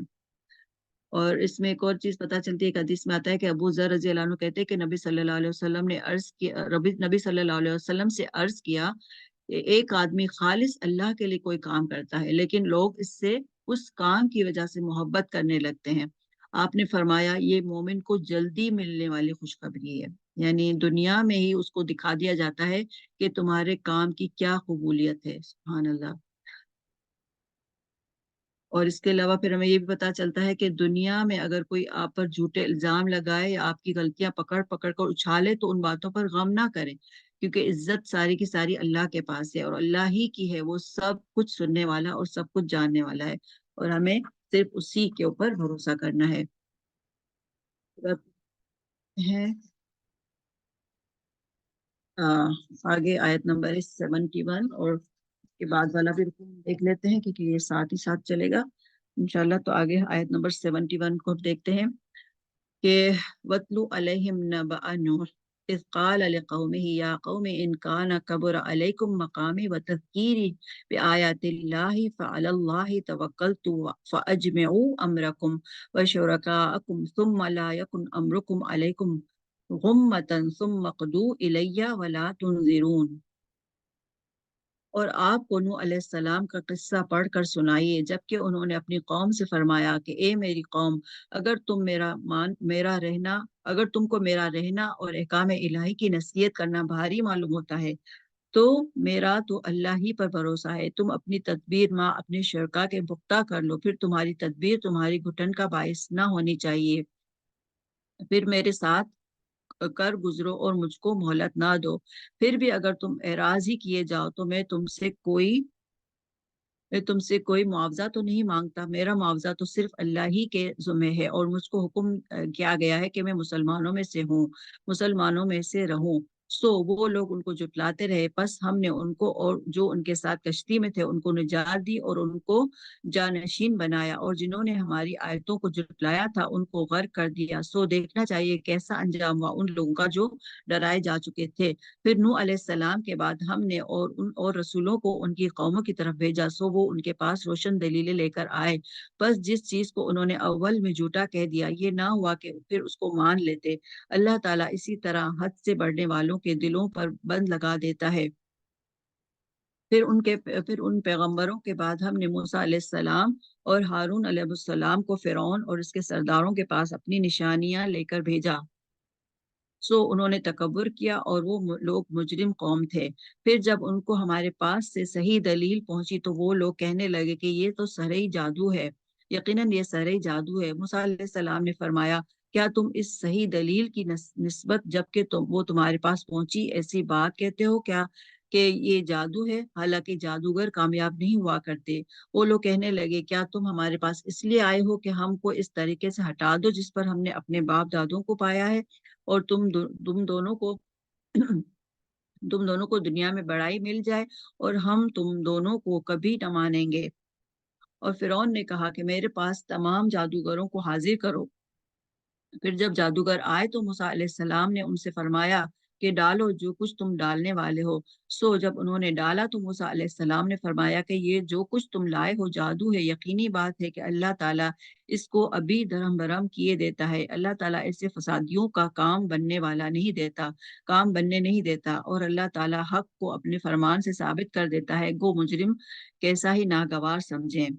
اور اس میں ایک اور چیز پتہ چلتی ہے، ایک حدیث میں آتا ہے کہ ابو ذر رضی اللہ عنہ کہتے ہیں کہ نبی صلی اللہ علیہ وسلم نے نبی صلی اللہ علیہ وسلم سے عرض کیا کہ ایک آدمی خالص اللہ کے لیے کوئی کام کرتا ہے لیکن لوگ اس سے اس کام کی وجہ سے محبت کرنے لگتے ہیں، آپ نے فرمایا یہ مومن کو جلدی ملنے والی خوشخبری ہے، یعنی دنیا میں ہی اس کو دکھا دیا جاتا ہے کہ تمہارے کام کی کیا قبولیت ہے، سبحان اللہ۔ اور اس کے علاوہ پھر ہمیں یہ بھی پتہ چلتا ہے کہ دنیا میں اگر کوئی آپ پر جھوٹے الزام لگائے یا آپ کی غلطیاں پکڑ پکڑ کر اچھالے تو ان باتوں پر غم نہ کریں، کیونکہ عزت ساری کی ساری اللہ کے پاس ہے اور اللہ ہی کی ہے، وہ سب کچھ سننے والا اور سب کچھ جاننے والا ہے، اور ہمیں صرف اسی کے اوپر بھروسہ کرنا ہے۔ ہے آ، آگے آیت نمبر 71 اور اس کے بعد والا بھی رکو دیکھ لیتے ہیں کیونکہ یہ ساتھ ہی ساتھ چلے گا انشاءاللہ۔ تو آگے آیت نمبر 71 کو دیکھتے ہیں کہ وَاتْلُ عَلَيْهِمْ نَبَأَ نُوحٍ إِذْ قَالَ لِقَوْمِهِ يَا قَوْمِ إِنْ كَانَ كَبُرَ عَلَيْكُمْ مَقَامِي وَتَذْكِيرِي بِآيَاتِ اللَّهِ فَعَلَى اللَّهِ تَوَكَّلْتُ فَأَجْمِعُوا أَمْرَكُمْ وَشُرَكَاءَكُمْ ثُمَّ لَا يَكُنْ أَمْرُكُمْ عَلَيْكُمْ غُمَّةً ثُمَّ اقْضُوا إِلَيَّ وَلَا تُنْظِرُونِ۔ اور آپ کو نوح علیہ السلام کا قصہ پڑھ کر سنائیے جبکہ انہوں نے اپنی قوم سے فرمایا کہ اے میری قوم، اگر تم اگر تم کو میرا رہنا اور احکام الہی کی نصیحت کرنا بھاری معلوم ہوتا ہے تو میرا تو اللہ ہی پر بھروسہ ہے۔ تم اپنی تدبیر ماں اپنے شرکا کے پختہ کر لو، پھر تمہاری تدبیر تمہاری گھٹن کا باعث نہ ہونی چاہیے، پھر میرے ساتھ کر گزرو اور مجھ کو مہلت نہ دو۔ پھر بھی اگر تم اعراض ہی کیے جاؤ تو میں تم سے کوئی معاوضہ تو نہیں مانگتا، میرا معاوضہ تو صرف اللہ ہی کے ذمہ ہے، اور مجھ کو حکم کیا گیا ہے کہ میں مسلمانوں میں سے رہوں۔ سو وہ لوگ ان کو جٹلاتے رہے، پس ہم نے ان کو اور جو ان کے ساتھ کشتی میں تھے ان کو نجات دی اور ان کو جانشین بنایا، اور جنہوں نے ہماری آیتوں کو جٹلایا تھا ان کو غرق کر دیا۔ سو دیکھنا چاہیے کیسا انجام ہوا ان لوگوں کا جو ڈرائے جا چکے تھے۔ پھر نوح علیہ السلام کے بعد ہم نے اور رسولوں کو ان کی قوموں کی طرف بھیجا، سو وہ ان کے پاس روشن دلیلیں لے کر آئے، بس جس چیز کو انہوں نے اول میں جھوٹا کہہ دیا یہ نہ ہوا کہ پھر اس کو مان لیتے۔ اللہ تعالیٰ اسی طرح حد سے بڑھنے والوں کے دلوں پر بند لگا دیتا ہے۔ پھر ان پیغمبروں کے بعد ہم نے موسیٰ علیہ السلام اور ہارون علیہ السلام کو فرعون اور اس کے سرداروں کے پاس اپنی نشانیاں لے کر بھیجا، سو انہوں نے تکبر کیا اور وہ لوگ مجرم قوم تھے۔ پھر جب ان کو ہمارے پاس سے صحیح دلیل پہنچی تو وہ لوگ کہنے لگے کہ یہ تو سرئی جادو ہے، یقیناً یہ سرئی جادو ہے۔ موسیٰ علیہ السلام نے فرمایا کیا تم اس صحیح دلیل کی نسبت جبکہ وہ تمہارے پاس پہنچی ایسی بات کہتے ہو کیا کہ یہ جادو ہے؟ حالانکہ جادوگر کامیاب نہیں ہوا کرتے۔ وہ لوگ کہنے لگے کیا تم ہمارے پاس اس لیے آئے ہو کہ ہم کو اس طریقے سے ہٹا دو جس پر ہم نے اپنے باپ دادوں کو پایا ہے، اور تم دونوں کو دنیا میں بڑائی مل جائے اور ہم تم دونوں کو کبھی نہ مانیں گے۔ اور فرعون نے کہا کہ میرے پاس تمام جادوگروں کو حاضر کرو۔ پھر جب جادوگر آئے تو موسیٰ علیہ السلام نے ان سے فرمایا کہ ڈالو جو کچھ تم ڈالنے والے ہو۔ سو جب انہوں نے ڈالا تو موسیٰ علیہ السلام نے فرمایا کہ یہ جو کچھ تم لائے ہو جادو ہے، یقینی بات ہے کہ اللہ تعالیٰ اس کو ابھی درہم برہم کیے دیتا ہے۔ اللہ تعالیٰ ایسے فسادیوں کا کام بننے نہیں دیتا، اور اللہ تعالیٰ حق کو اپنے فرمان سے ثابت کر دیتا ہے، گو مجرم کیسا ہی ناگوار سمجھیں۔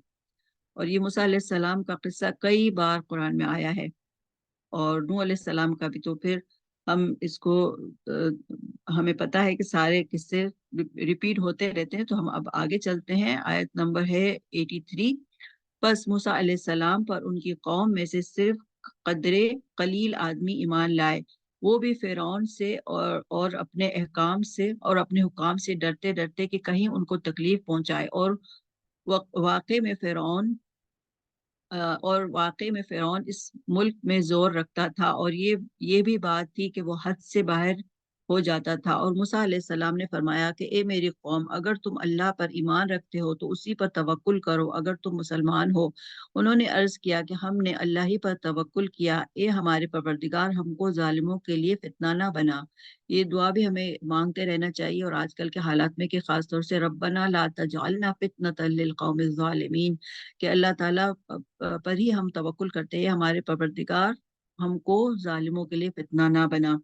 اور یہ موسیٰ علیہ السلام کا قصہ کئی بار قرآن میں آیا ہے، اور نوح علیہ السلام کا بھی۔ تو پھر ہم اس کو ہمیں پتہ ہے کہ سارے قصے ریپیٹ ہوتے رہتے ہیں، تو ہم اب آگے چلتے ہیں۔ آیت نمبر ہے 83۔ پس موسیٰ علیہ السلام پر ان کی قوم میں سے صرف قدرے قلیل آدمی ایمان لائے، وہ بھی فرعون سے اور اپنے حکام سے ڈرتے ڈرتے کہ کہیں ان کو تکلیف پہنچائے، اور واقع میں فرعون اس ملک میں زور رکھتا تھا، اور یہ بھی بات تھی کہ وہ حد سے باہر ہو جاتا تھا۔ اور موسیٰ علیہ السلام نے فرمایا کہ اے میری قوم، اگر تم اللہ پر ایمان رکھتے ہو تو اسی پر توکل کرو اگر تم مسلمان ہو۔ انہوں نے عرض کیا کہ ہم نے اللہ ہی پر توکل کیا، اے ہمارے پروردگار ہم کو ظالموں کے لیے فتنہ نہ بنا۔ یہ دعا بھی ہمیں مانگتے رہنا چاہیے، اور آج کل کے حالات میں کہ خاص طور سے ربنا لا تجعلنا فتنة للقوم الظالمین، کہ اللہ تعالیٰ پر ہی ہم توکل کرتے ہیں، ہمارے پروردگار ہم کو ظالموں کے لیے فتنہ نہ بنا۔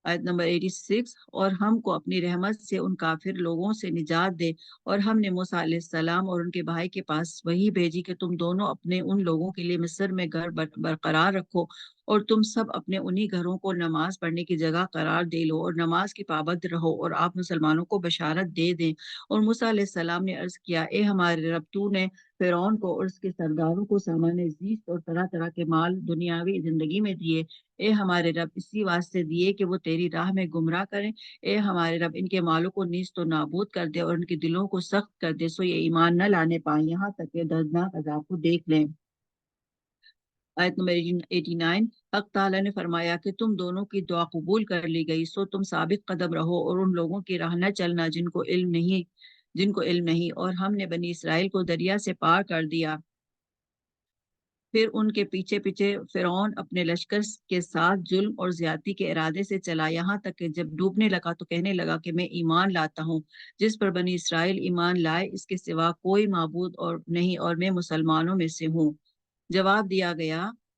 آیت نمبر 86۔ اور ہم کو اپنی رحمت سے ان کافر لوگوں سے نجات دے، اور ہم نے موسیٰ علیہ السلام اور ان کے بھائی کے پاس وہی بھیجی کہ تم دونوں اپنے ان لوگوں کے لیے مصر میں گھر برقرار رکھو، اور تم سب اپنے انہی گھروں کو نماز پڑھنے کی جگہ قرار دے لو اور نماز کی پابند رہو، اور آپ مسلمانوں کو بشارت دے دیں۔ اور موسیٰ علیہ السلام نے عرض کیا اے ہمارے رب، تو نے فرعون کو اور اس کے سرداروں کو سامان زیست اور طرح طرح کے مال دنیاوی زندگی میں دیے، اے ہمارے رب اسی واسطے دیے کہ وہ تیری راہ میں گمراہ کریں۔ اے ہمارے رب ان کے مالوں کو نیست و نابود کر دے اور ان کے دلوں کو سخت کر دے، سو یہ ایمان نہ لانے پائیں یہاں تک کہ دردناک عذاب کو دیکھ لیں۔ آیت نمبر 89۔ حق تعالیٰ نے فرمایا کہ تم دونوں کی دعا قبول کر لی گئی، سو تم ثابت قدم رہو اور ان لوگوں کی راہ نہ چلنا جن کو علم نہیں، اور ہم نے بنی اسرائیل کو دریا سے پار کر دیا، پھر ان کے پیچھے پیچھے فرعون اپنے لشکر کے ساتھ ظلم اور زیادتی کے ارادے سے چلا، یہاں تک کہ جب ڈوبنے لگا تو کہنے لگا کہ میں ایمان لاتا ہوں جس پر بنی اسرائیل ایمان لائے، اس کے سوا کوئی معبود اور نہیں، اور میں مسلمانوں میں سے ہوں۔ جواب دیا گیا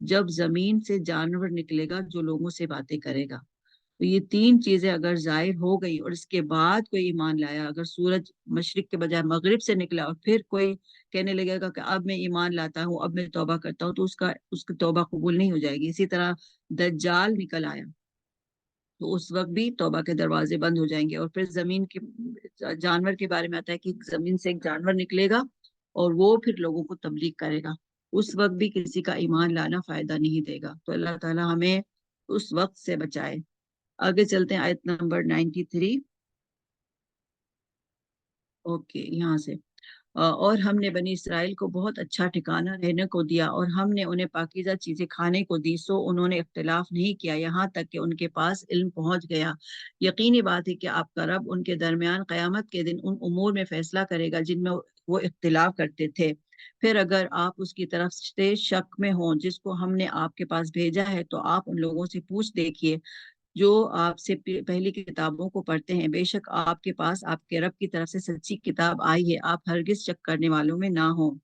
جب زمین سے جانور نکلے گا جو لوگوں سے باتیں کرے گا۔ تو یہ تین چیزیں اگر ظاہر ہو گئی اور اس کے بعد کوئی ایمان لایا، اگر سورج مشرق کے بجائے مغرب سے نکلا اور پھر کوئی کہنے لگے گا کہ اب میں ایمان لاتا ہوں، اب میں توبہ کرتا ہوں، تو اس کی توبہ قبول نہیں ہو جائے گی۔ اسی طرح دجال نکل آیا تو اس وقت بھی توبہ کے دروازے بند ہو جائیں گے۔ اور پھر زمین کے جانور کے بارے میں آتا ہے کہ زمین سے ایک جانور نکلے گا اور وہ پھر لوگوں کو تبلیغ کرے گا، اس وقت بھی کسی کا ایمان لانا فائدہ نہیں دے گا۔ تو اللہ تعالی ہمیں اس وقت سے بچائے۔ آگے چلتے ہیں آیت نمبر 93۔ اوکے، یہاں سے اور ہم نے بنی اسرائیل کو بہت اچھا ٹھکانہ رہنے کو دیا اور ہم نے انہیں پاکیزہ چیزیں کھانے کو دی، سو انہوں نے اختلاف نہیں کیا یہاں تک کہ ان کے پاس علم پہنچ گیا۔ یقینی بات ہے کہ آپ کا رب ان کے درمیان قیامت کے دن ان امور میں فیصلہ کرے گا جن میں وہ اختلاف کرتے تھے۔ پھر اگر آپ اس کی طرف سے شک میں ہوں جس کو ہم نے آپ کے پاس بھیجا ہے تو آپ ان لوگوں سے پوچھ دیکھیے جو آپ سے پہلی کتابوں کو پڑھتے ہیں، بے شک آپ کے پاس آپ کے رب کی طرف سے سچی کتاب آئی ہے، آپ ہرگز شک کرنے والوں میں نہ ہوں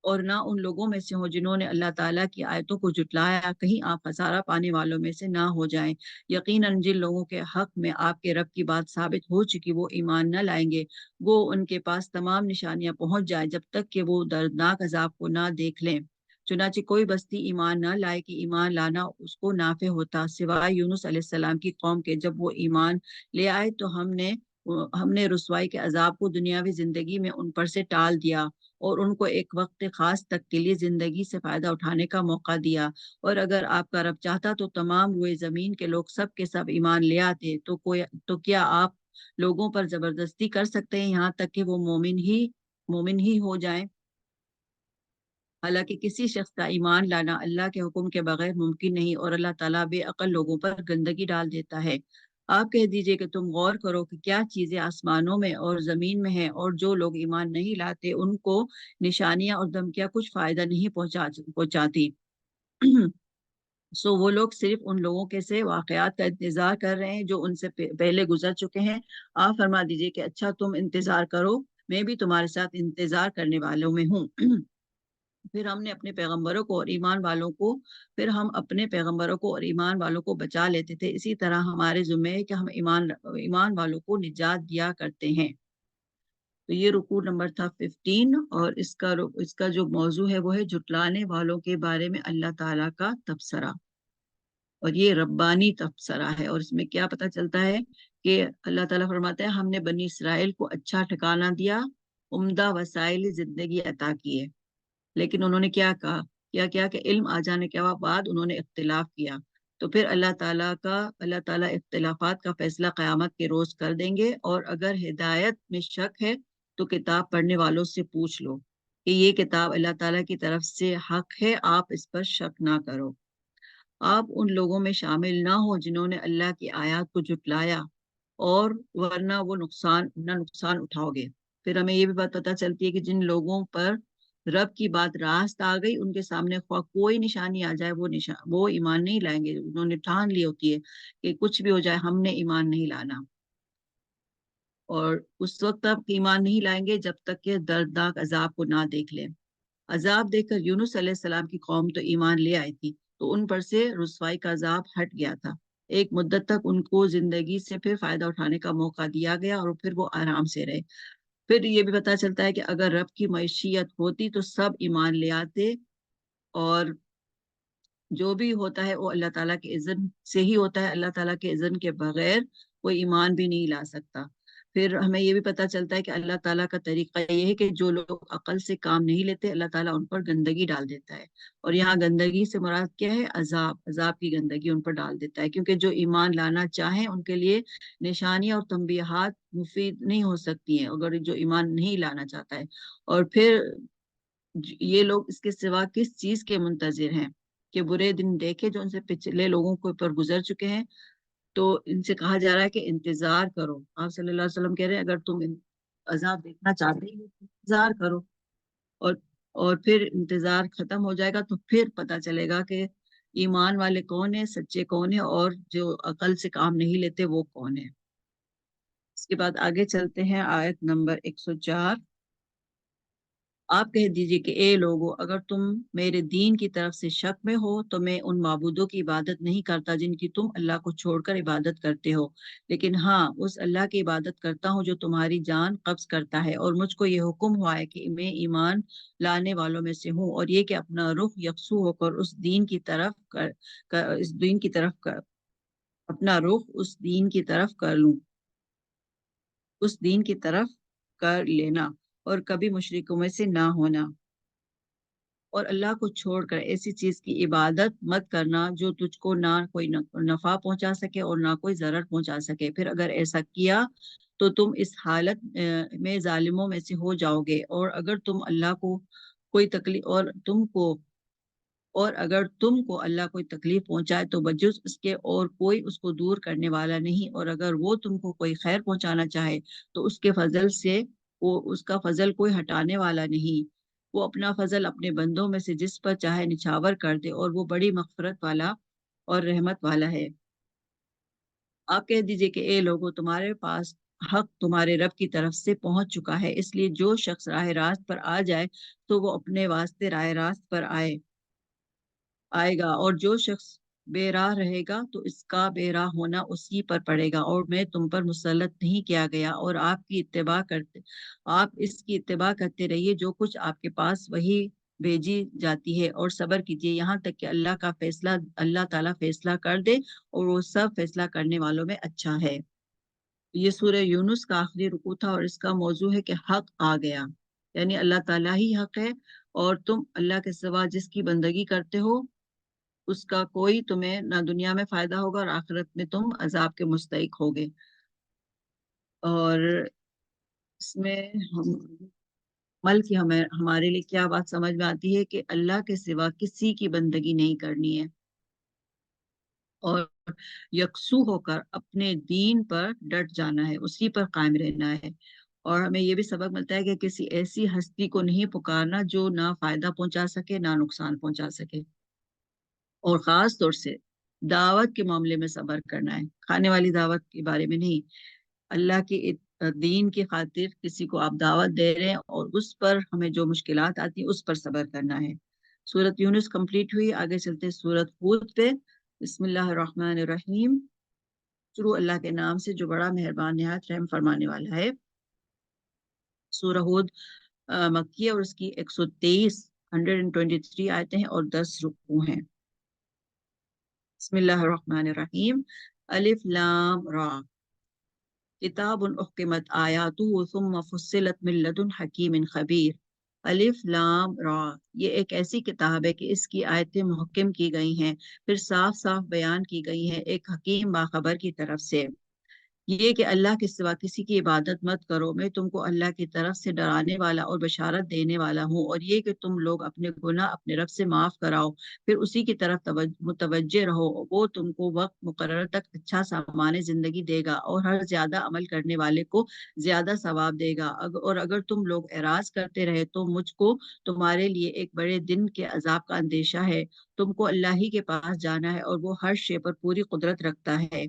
اور نہ ان لوگوں میں سے ہوں جنہوں نے اللہ تعالیٰ کی آیتوں کو جھٹلایا، کہیں آپ خسارہ پانے والوں میں سے نہ ہو جائیں۔ یقیناً جن لوگوں کے حق میں آپ کے رب کی بات ثابت ہو چکی وہ ایمان نہ لائیں گے، وہ ان کے پاس تمام نشانیاں پہنچ جائیں جب تک کہ وہ دردناک عذاب کو نہ دیکھ لیں۔ چنانچہ کوئی بستی ایمان نہ لائے کہ ایمان لانا اس کو نافع ہوتا سوائے یونس علیہ السلام کی قوم کے۔ جب وہ ایمان لے آئے تو ہم نے رسوائی کے عذاب کو دنیاوی زندگی میں ان پر سے ٹال دیا اور ان کو ایک وقت خاص تک کے لیے زندگی سے فائدہ اٹھانے کا موقع دیا۔ اور اگر آپ کا رب چاہتا تو تمام روئے زمین کے لوگ سب کے سب ایمان لے آتے، تو کیا آپ لوگوں پر زبردستی کر سکتے ہیں یہاں تک کہ وہ مومن ہی ہو جائیں؟ حالانکہ کسی شخص کا ایمان لانا اللہ کے حکم کے بغیر ممکن نہیں اور اللہ تعالیٰ بے عقل لوگوں پر گندگی ڈال دیتا ہے۔ آپ کہہ دیجئے کہ تم غور کرو کہ کیا چیزیں آسمانوں میں اور زمین میں ہیں، اور جو لوگ ایمان نہیں لاتے ان کو نشانیاں اور دھمکیاں کچھ فائدہ نہیں پہنچاتی۔ سو وہ لوگ صرف ان لوگوں کے سے واقعات کا انتظار کر رہے ہیں جو ان سے پہلے گزر چکے ہیں۔ آپ فرما دیجئے کہ اچھا تم انتظار کرو، میں بھی تمہارے ساتھ انتظار کرنے والوں میں ہوں۔ پھر ہم اپنے پیغمبروں کو اور ایمان والوں کو بچا لیتے تھے، اسی طرح ہمارے ذمہ ہے کہ ہم ایمان والوں کو نجات دیا کرتے ہیں۔ تو یہ رکوع نمبر تھا 15، اور اس کا جو موضوع ہے وہ ہے جھٹلانے والوں کے بارے میں اللہ تعالیٰ کا تبصرہ، اور یہ ربانی تبصرہ ہے۔ اور اس میں کیا پتہ چلتا ہے کہ اللہ تعالیٰ فرماتے ہیں ہم نے بنی اسرائیل کو اچھا ٹھکانہ دیا، عمدہ وسائل زندگی عطا کیے، لیکن انہوں نے کیا کہ علم آ جانے کے بعد انہوں نے اختلاف کیا۔ تو پھر اللہ تعالیٰ اختلافات کا فیصلہ قیامت کے روز کر دیں گے۔ اور اگر ہدایت میں شک ہے تو کتاب پڑھنے والوں سے پوچھ لو کہ یہ کتاب اللہ تعالیٰ کی طرف سے حق ہے، آپ اس پر شک نہ کرو۔ آپ ان لوگوں میں شامل نہ ہو جنہوں نے اللہ کی آیات کو جھٹلایا، اور ورنہ نقصان اٹھاؤ گے۔ پھر ہمیں یہ بھی بات پتہ چلتی ہے کہ جن لوگوں پر رب کی بات راست آ گئی ان کے سامنے خواہ کوئی نشانی آ جائے وہ ایمان نہیں لائیں گے۔ انہوں نے ٹھان لی ہوتی ہے کہ کچھ بھی ہو جائے ہم نے ایمان نہیں لانا، اور اس وقت تک ایمان نہیں لائیں گے جب تک کہ دردناک عذاب کو نہ دیکھ لیں۔ عذاب دیکھ کر یونس علیہ السلام کی قوم تو ایمان لے آئی تھی، تو ان پر سے رسوائی کا عذاب ہٹ گیا تھا۔ ایک مدت تک ان کو زندگی سے پھر فائدہ اٹھانے کا موقع دیا گیا اور پھر وہ آرام سے رہے۔ پھر یہ بھی پتہ چلتا ہے کہ اگر رب کی معیشیت ہوتی تو سب ایمان لے آتے، اور جو بھی ہوتا ہے وہ اللہ تعالیٰ کے اذن سے ہی ہوتا ہے، اللہ تعالیٰ کے اذن کے بغیر کوئی ایمان بھی نہیں لا سکتا۔ پھر ہمیں یہ بھی پتہ چلتا ہے کہ اللہ تعالیٰ کا طریقہ یہ ہے کہ جو لوگ عقل سے کام نہیں لیتے اللہ تعالیٰ ان پر گندگی ڈال دیتا ہے، اور یہاں گندگی سے مراد کیا ہے؟ عذاب کی گندگی ان پر ڈال دیتا ہے، کیونکہ جو ایمان لانا چاہیں ان کے لیے نشانیاں اور تنبیہات مفید نہیں ہو سکتی ہیں اگر جو ایمان نہیں لانا چاہتا ہے۔ اور پھر یہ لوگ اس کے سوا کس چیز کے منتظر ہیں کہ برے دن دیکھے جو ان سے پچھلے لوگوں کے اوپر گزر چکے ہیں؟ تو ان سے کہا جا رہا ہے کہ انتظار کرو۔ آپ صلی اللہ علیہ وسلم کہہ رہے ہیں اگر تم عذاب دیکھنا چاہتے ہو تو انتظار کرو، اور پھر انتظار ختم ہو جائے گا تو پھر پتہ چلے گا کہ ایمان والے کون ہیں، سچے کون ہیں، اور جو عقل سے کام نہیں لیتے وہ کون ہیں۔ اس کے بعد آگے چلتے ہیں آیت نمبر 104۔ آپ کہہ دیجئے کہ اے لوگو، اگر تم میرے دین کی طرف سے شک میں ہو تو میں ان معبودوں کی عبادت نہیں کرتا جن کی تم اللہ کو چھوڑ کر عبادت کرتے ہو، لیکن ہاں اس اللہ کی عبادت کرتا ہوں جو تمہاری جان قبض کرتا ہے، اور مجھ کو یہ حکم ہوا ہے کہ میں ایمان لانے والوں میں سے ہوں، اور یہ کہ اپنا رخ یکسو ہو کر اس دین کی طرف اس دین کی طرف اپنا رخ اس دین کی طرف کر لوں، اس دین کی طرف کر لینا، اور کبھی مشرکوں میں سے نہ ہونا، اور اللہ کو چھوڑ کر ایسی چیز کی عبادت مت کرنا جو تجھ کو نہ کوئی نفع پہنچا سکے اور نہ کوئی ضرر پہنچا سکے، پھر اگر ایسا کیا تو تم اس حالت میں ظالموں میں سے ہو جاؤ گے، اور اگر تم اللہ کو کوئی تکلیف اور اگر تم کو اللہ کوئی تکلیف پہنچائے تو بجز اس کے اور کوئی اس کو دور کرنے والا نہیں، اور اگر وہ تم کو کوئی خیر پہنچانا چاہے تو اس کے فضل سے اس کا فضل کوئی ہٹانے والا نہیں، وہ اپنا فضل اپنے بندوں میں سے جس پر چاہے نچھاور کر دے، اور وہ بڑی مغفرت والا اور رحمت والا ہے۔ آپ کہہ دیجئے کہ اے لوگو، تمہارے پاس حق تمہارے رب کی طرف سے پہنچ چکا ہے، اس لیے جو شخص راہ راست پر آ جائے تو وہ اپنے واسطے راہ راست پر آئے گا، اور جو شخص بے راہ رہے گا تو اس کا بے راہ ہونا اسی پر پڑے گا، اور میں تم پر مسلط نہیں کیا گیا، اور آپ اس کی اتباع کرتے رہیے جو کچھ آپ کے پاس وہی بھیجی جاتی ہے، اور صبر کیجیے یہاں تک کہ اللہ تعالیٰ فیصلہ کر دے، اور وہ سب فیصلہ کرنے والوں میں اچھا ہے۔ یہ سورہ یونس کا آخری رکوع تھا، اور اس کا موضوع ہے کہ حق آ گیا، یعنی اللہ تعالیٰ ہی حق ہے، اور تم اللہ کے سوا جس کی بندگی کرتے ہو اس کا کوئی تمہیں نہ دنیا میں فائدہ ہوگا اور آخرت میں تم عذاب کے مستحق ہوگے۔ اور اس میں ہم عمل کی ہمارے لیے کیا بات سمجھ میں آتی ہے کہ اللہ کے سوا کسی کی بندگی نہیں کرنی ہے، اور یکسو ہو کر اپنے دین پر ڈٹ جانا ہے، اسی پر قائم رہنا ہے، اور ہمیں یہ بھی سبق ملتا ہے کہ کسی ایسی ہستی کو نہیں پکارنا جو نہ فائدہ پہنچا سکے نہ نقصان پہنچا سکے، اور خاص طور سے دعوت کے معاملے میں صبر کرنا ہے، کھانے والی دعوت کے بارے میں نہیں، اللہ کے دین کی خاطر کسی کو آپ دعوت دے رہے ہیں اور اس پر ہمیں جو مشکلات آتی ہیں اس پر صبر کرنا ہے۔ سورت یونس کمپلیٹ ہوئی، آگے چلتے ہیں سورت ہود پہ۔ بسم اللہ الرحمن الرحیم، شروع اللہ کے نام سے جو بڑا مہربان نہایت رحم فرمانے والا ہے۔ سورہ ہود مکی ہے، اور اس کی 123 آیتیں ہیں اور 10 رکوع ہیں۔ بسم اللہ الرحمن الرحیم، الف لام را، کتاب احکمت آیاتہ ثم فصلت من لدن حکیم خبیر۔ الف لام را، یہ ایک ایسی کتاب ہے کہ اس کی آیتیں محکم کی گئی ہیں، پھر صاف صاف بیان کی گئی ہیں ایک حکیم باخبر کی طرف سے۔ یہ کہ اللہ کے سوا کسی کی عبادت مت کرو، میں تم کو اللہ کی طرف سے ڈرانے والا اور بشارت دینے والا ہوں، اور یہ کہ تم لوگ اپنے گناہ اپنے رب سے معاف کراؤ، پھر اسی کی طرف متوجہ رہو، وہ تم کو وقت مقرر تک اچھا سامان زندگی دے گا، اور ہر زیادہ عمل کرنے والے کو زیادہ ثواب دے گا، اور اگر تم لوگ اعراض کرتے رہے تو مجھ کو تمہارے لیے ایک بڑے دن کے عذاب کا اندیشہ ہے، تم کو اللہ ہی کے پاس جانا ہے، اور وہ ہر شے پر پوری قدرت رکھتا ہے۔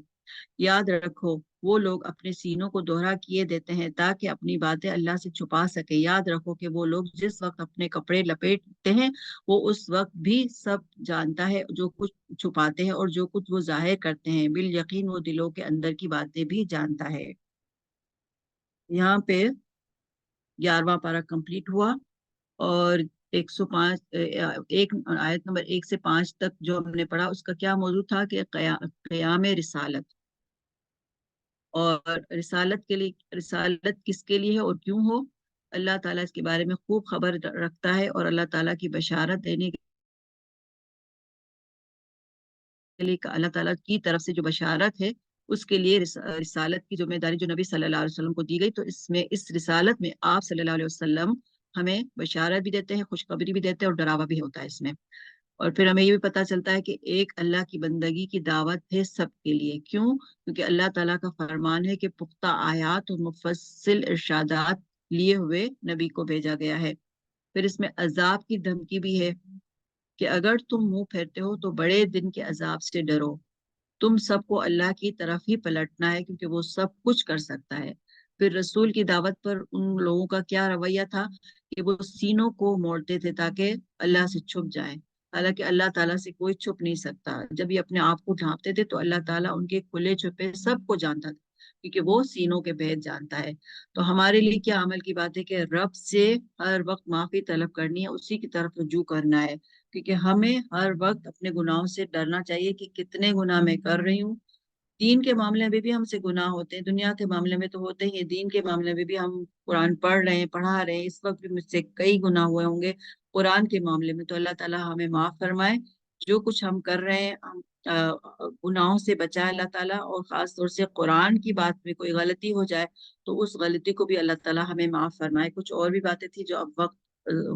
یاد رکھو، وہ لوگ اپنے سینوں کو دوہرا کیے دیتے ہیں تاکہ اپنی باتیں اللہ سے چھپا سکے، یاد رکھو کہ وہ لوگ جس وقت اپنے کپڑے لپیٹتے ہیں وہ اس وقت بھی سب جانتا ہے، جو کچھ چھپاتے ہیں اور جو کچھ وہ ظاہر کرتے ہیں، بالیقین وہ دلوں کے اندر کی باتیں بھی جانتا ہے۔ یہاں پہ 11واں پارہ کمپلیٹ ہوا، اور 105 آیت نمبر 1 سے 5 تک جو ہم نے پڑھا اس کا کیا موضوع تھا کہ قیام رسالت، اور رسالت کس کے لیے ہے اور کیوں ہو، اللہ تعالیٰ اس کے بارے میں خوب خبر رکھتا ہے، اور اللہ تعالیٰ کی بشارت دینے کے لیے اللہ تعالیٰ کی طرف سے جو بشارت ہے اس کے لیے رسالت کی ذمہ داری جو نبی صلی اللہ علیہ وسلم کو دی گئی، تو اس رسالت میں آپ صلی اللہ علیہ وسلم ہمیں بشارت بھی دیتے ہیں، خوشخبری بھی دیتے ہیں، اور ڈراوا بھی ہوتا ہے اس میں۔ اور پھر ہمیں یہ بھی پتہ چلتا ہے کہ ایک اللہ کی بندگی کی دعوت ہے سب کے لیے، کیوں؟ کیونکہ اللہ تعالیٰ کا فرمان ہے کہ پختہ آیات اور مفصل ارشادات لیے ہوئے نبی کو بھیجا گیا ہے۔ پھر اس میں عذاب کی دھمکی بھی ہے کہ اگر تم منہ پھیرتے ہو تو بڑے دن کے عذاب سے ڈرو، تم سب کو اللہ کی طرف ہی پلٹنا ہے کیونکہ وہ سب کچھ کر سکتا ہے۔ پھر رسول کی دعوت پر ان لوگوں کا کیا رویہ تھا کہ وہ سینوں کو موڑتے تھے تاکہ اللہ سے چھپ جائیں، حالانکہ اللہ تعالیٰ سے کوئی چھپ نہیں سکتا۔ جب یہ اپنے آپ کو ڈھانپتے تھے تو اللہ تعالیٰ ان کے کھلے چھپے سب کو جانتا تھا، کیونکہ وہ سینوں کے بھید جانتا ہے۔ تو ہمارے لیے کیا عمل کی بات ہے کہ رب سے ہر وقت معافی طلب کرنی ہے، اسی کی طرف رجوع کرنا ہے، کیونکہ ہمیں ہر وقت اپنے گناہوں سے ڈرنا چاہیے کہ کتنے گناہ میں کر رہی ہوں۔ دین کے معاملے میں بھی ہم سے گناہ ہوتے ہیں، دنیا کے معاملے میں تو ہوتے ہی ہیں، دین کے معاملے میں بھی ہم قرآن پڑھ رہے ہیں، پڑھا رہے ہیں، اس وقت بھی مجھ سے کئی گناہ ہوئے ہوں گے قرآن کے معاملے میں، تو اللہ تعالیٰ ہمیں معاف فرمائے۔ جو کچھ ہم کر رہے ہیں گناہوں سے بچائے اللہ تعالیٰ، اور خاص طور سے قرآن کی بات میں کوئی غلطی ہو جائے تو اس غلطی کو بھی اللہ تعالیٰ ہمیں معاف فرمائے۔ کچھ اور بھی باتیں تھی جو اب وقت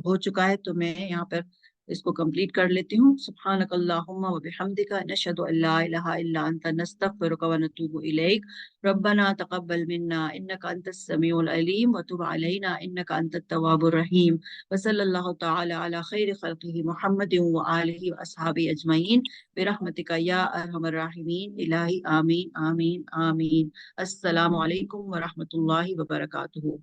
ہو چکا ہے تو میں یہاں پر اس کو کمپلیٹ کر لیتی ہوں۔ سبحانک اللہم و بحمدک نشہد ان لا الہ الا انت نستغفرک و نتوب الیک ربنا تقبل منا انک انت السمیع العلیم وتب علینا انک انت التواب الرحیم وصلی اللہ تعالی علی خیر خلقہ محمد و آلہ و اصحابہ اجمعین برحمتک یا ارحم الراحمین الہی آمین آمین آمین۔ السلام علیکم ورحمۃ اللہ وبرکاتہ۔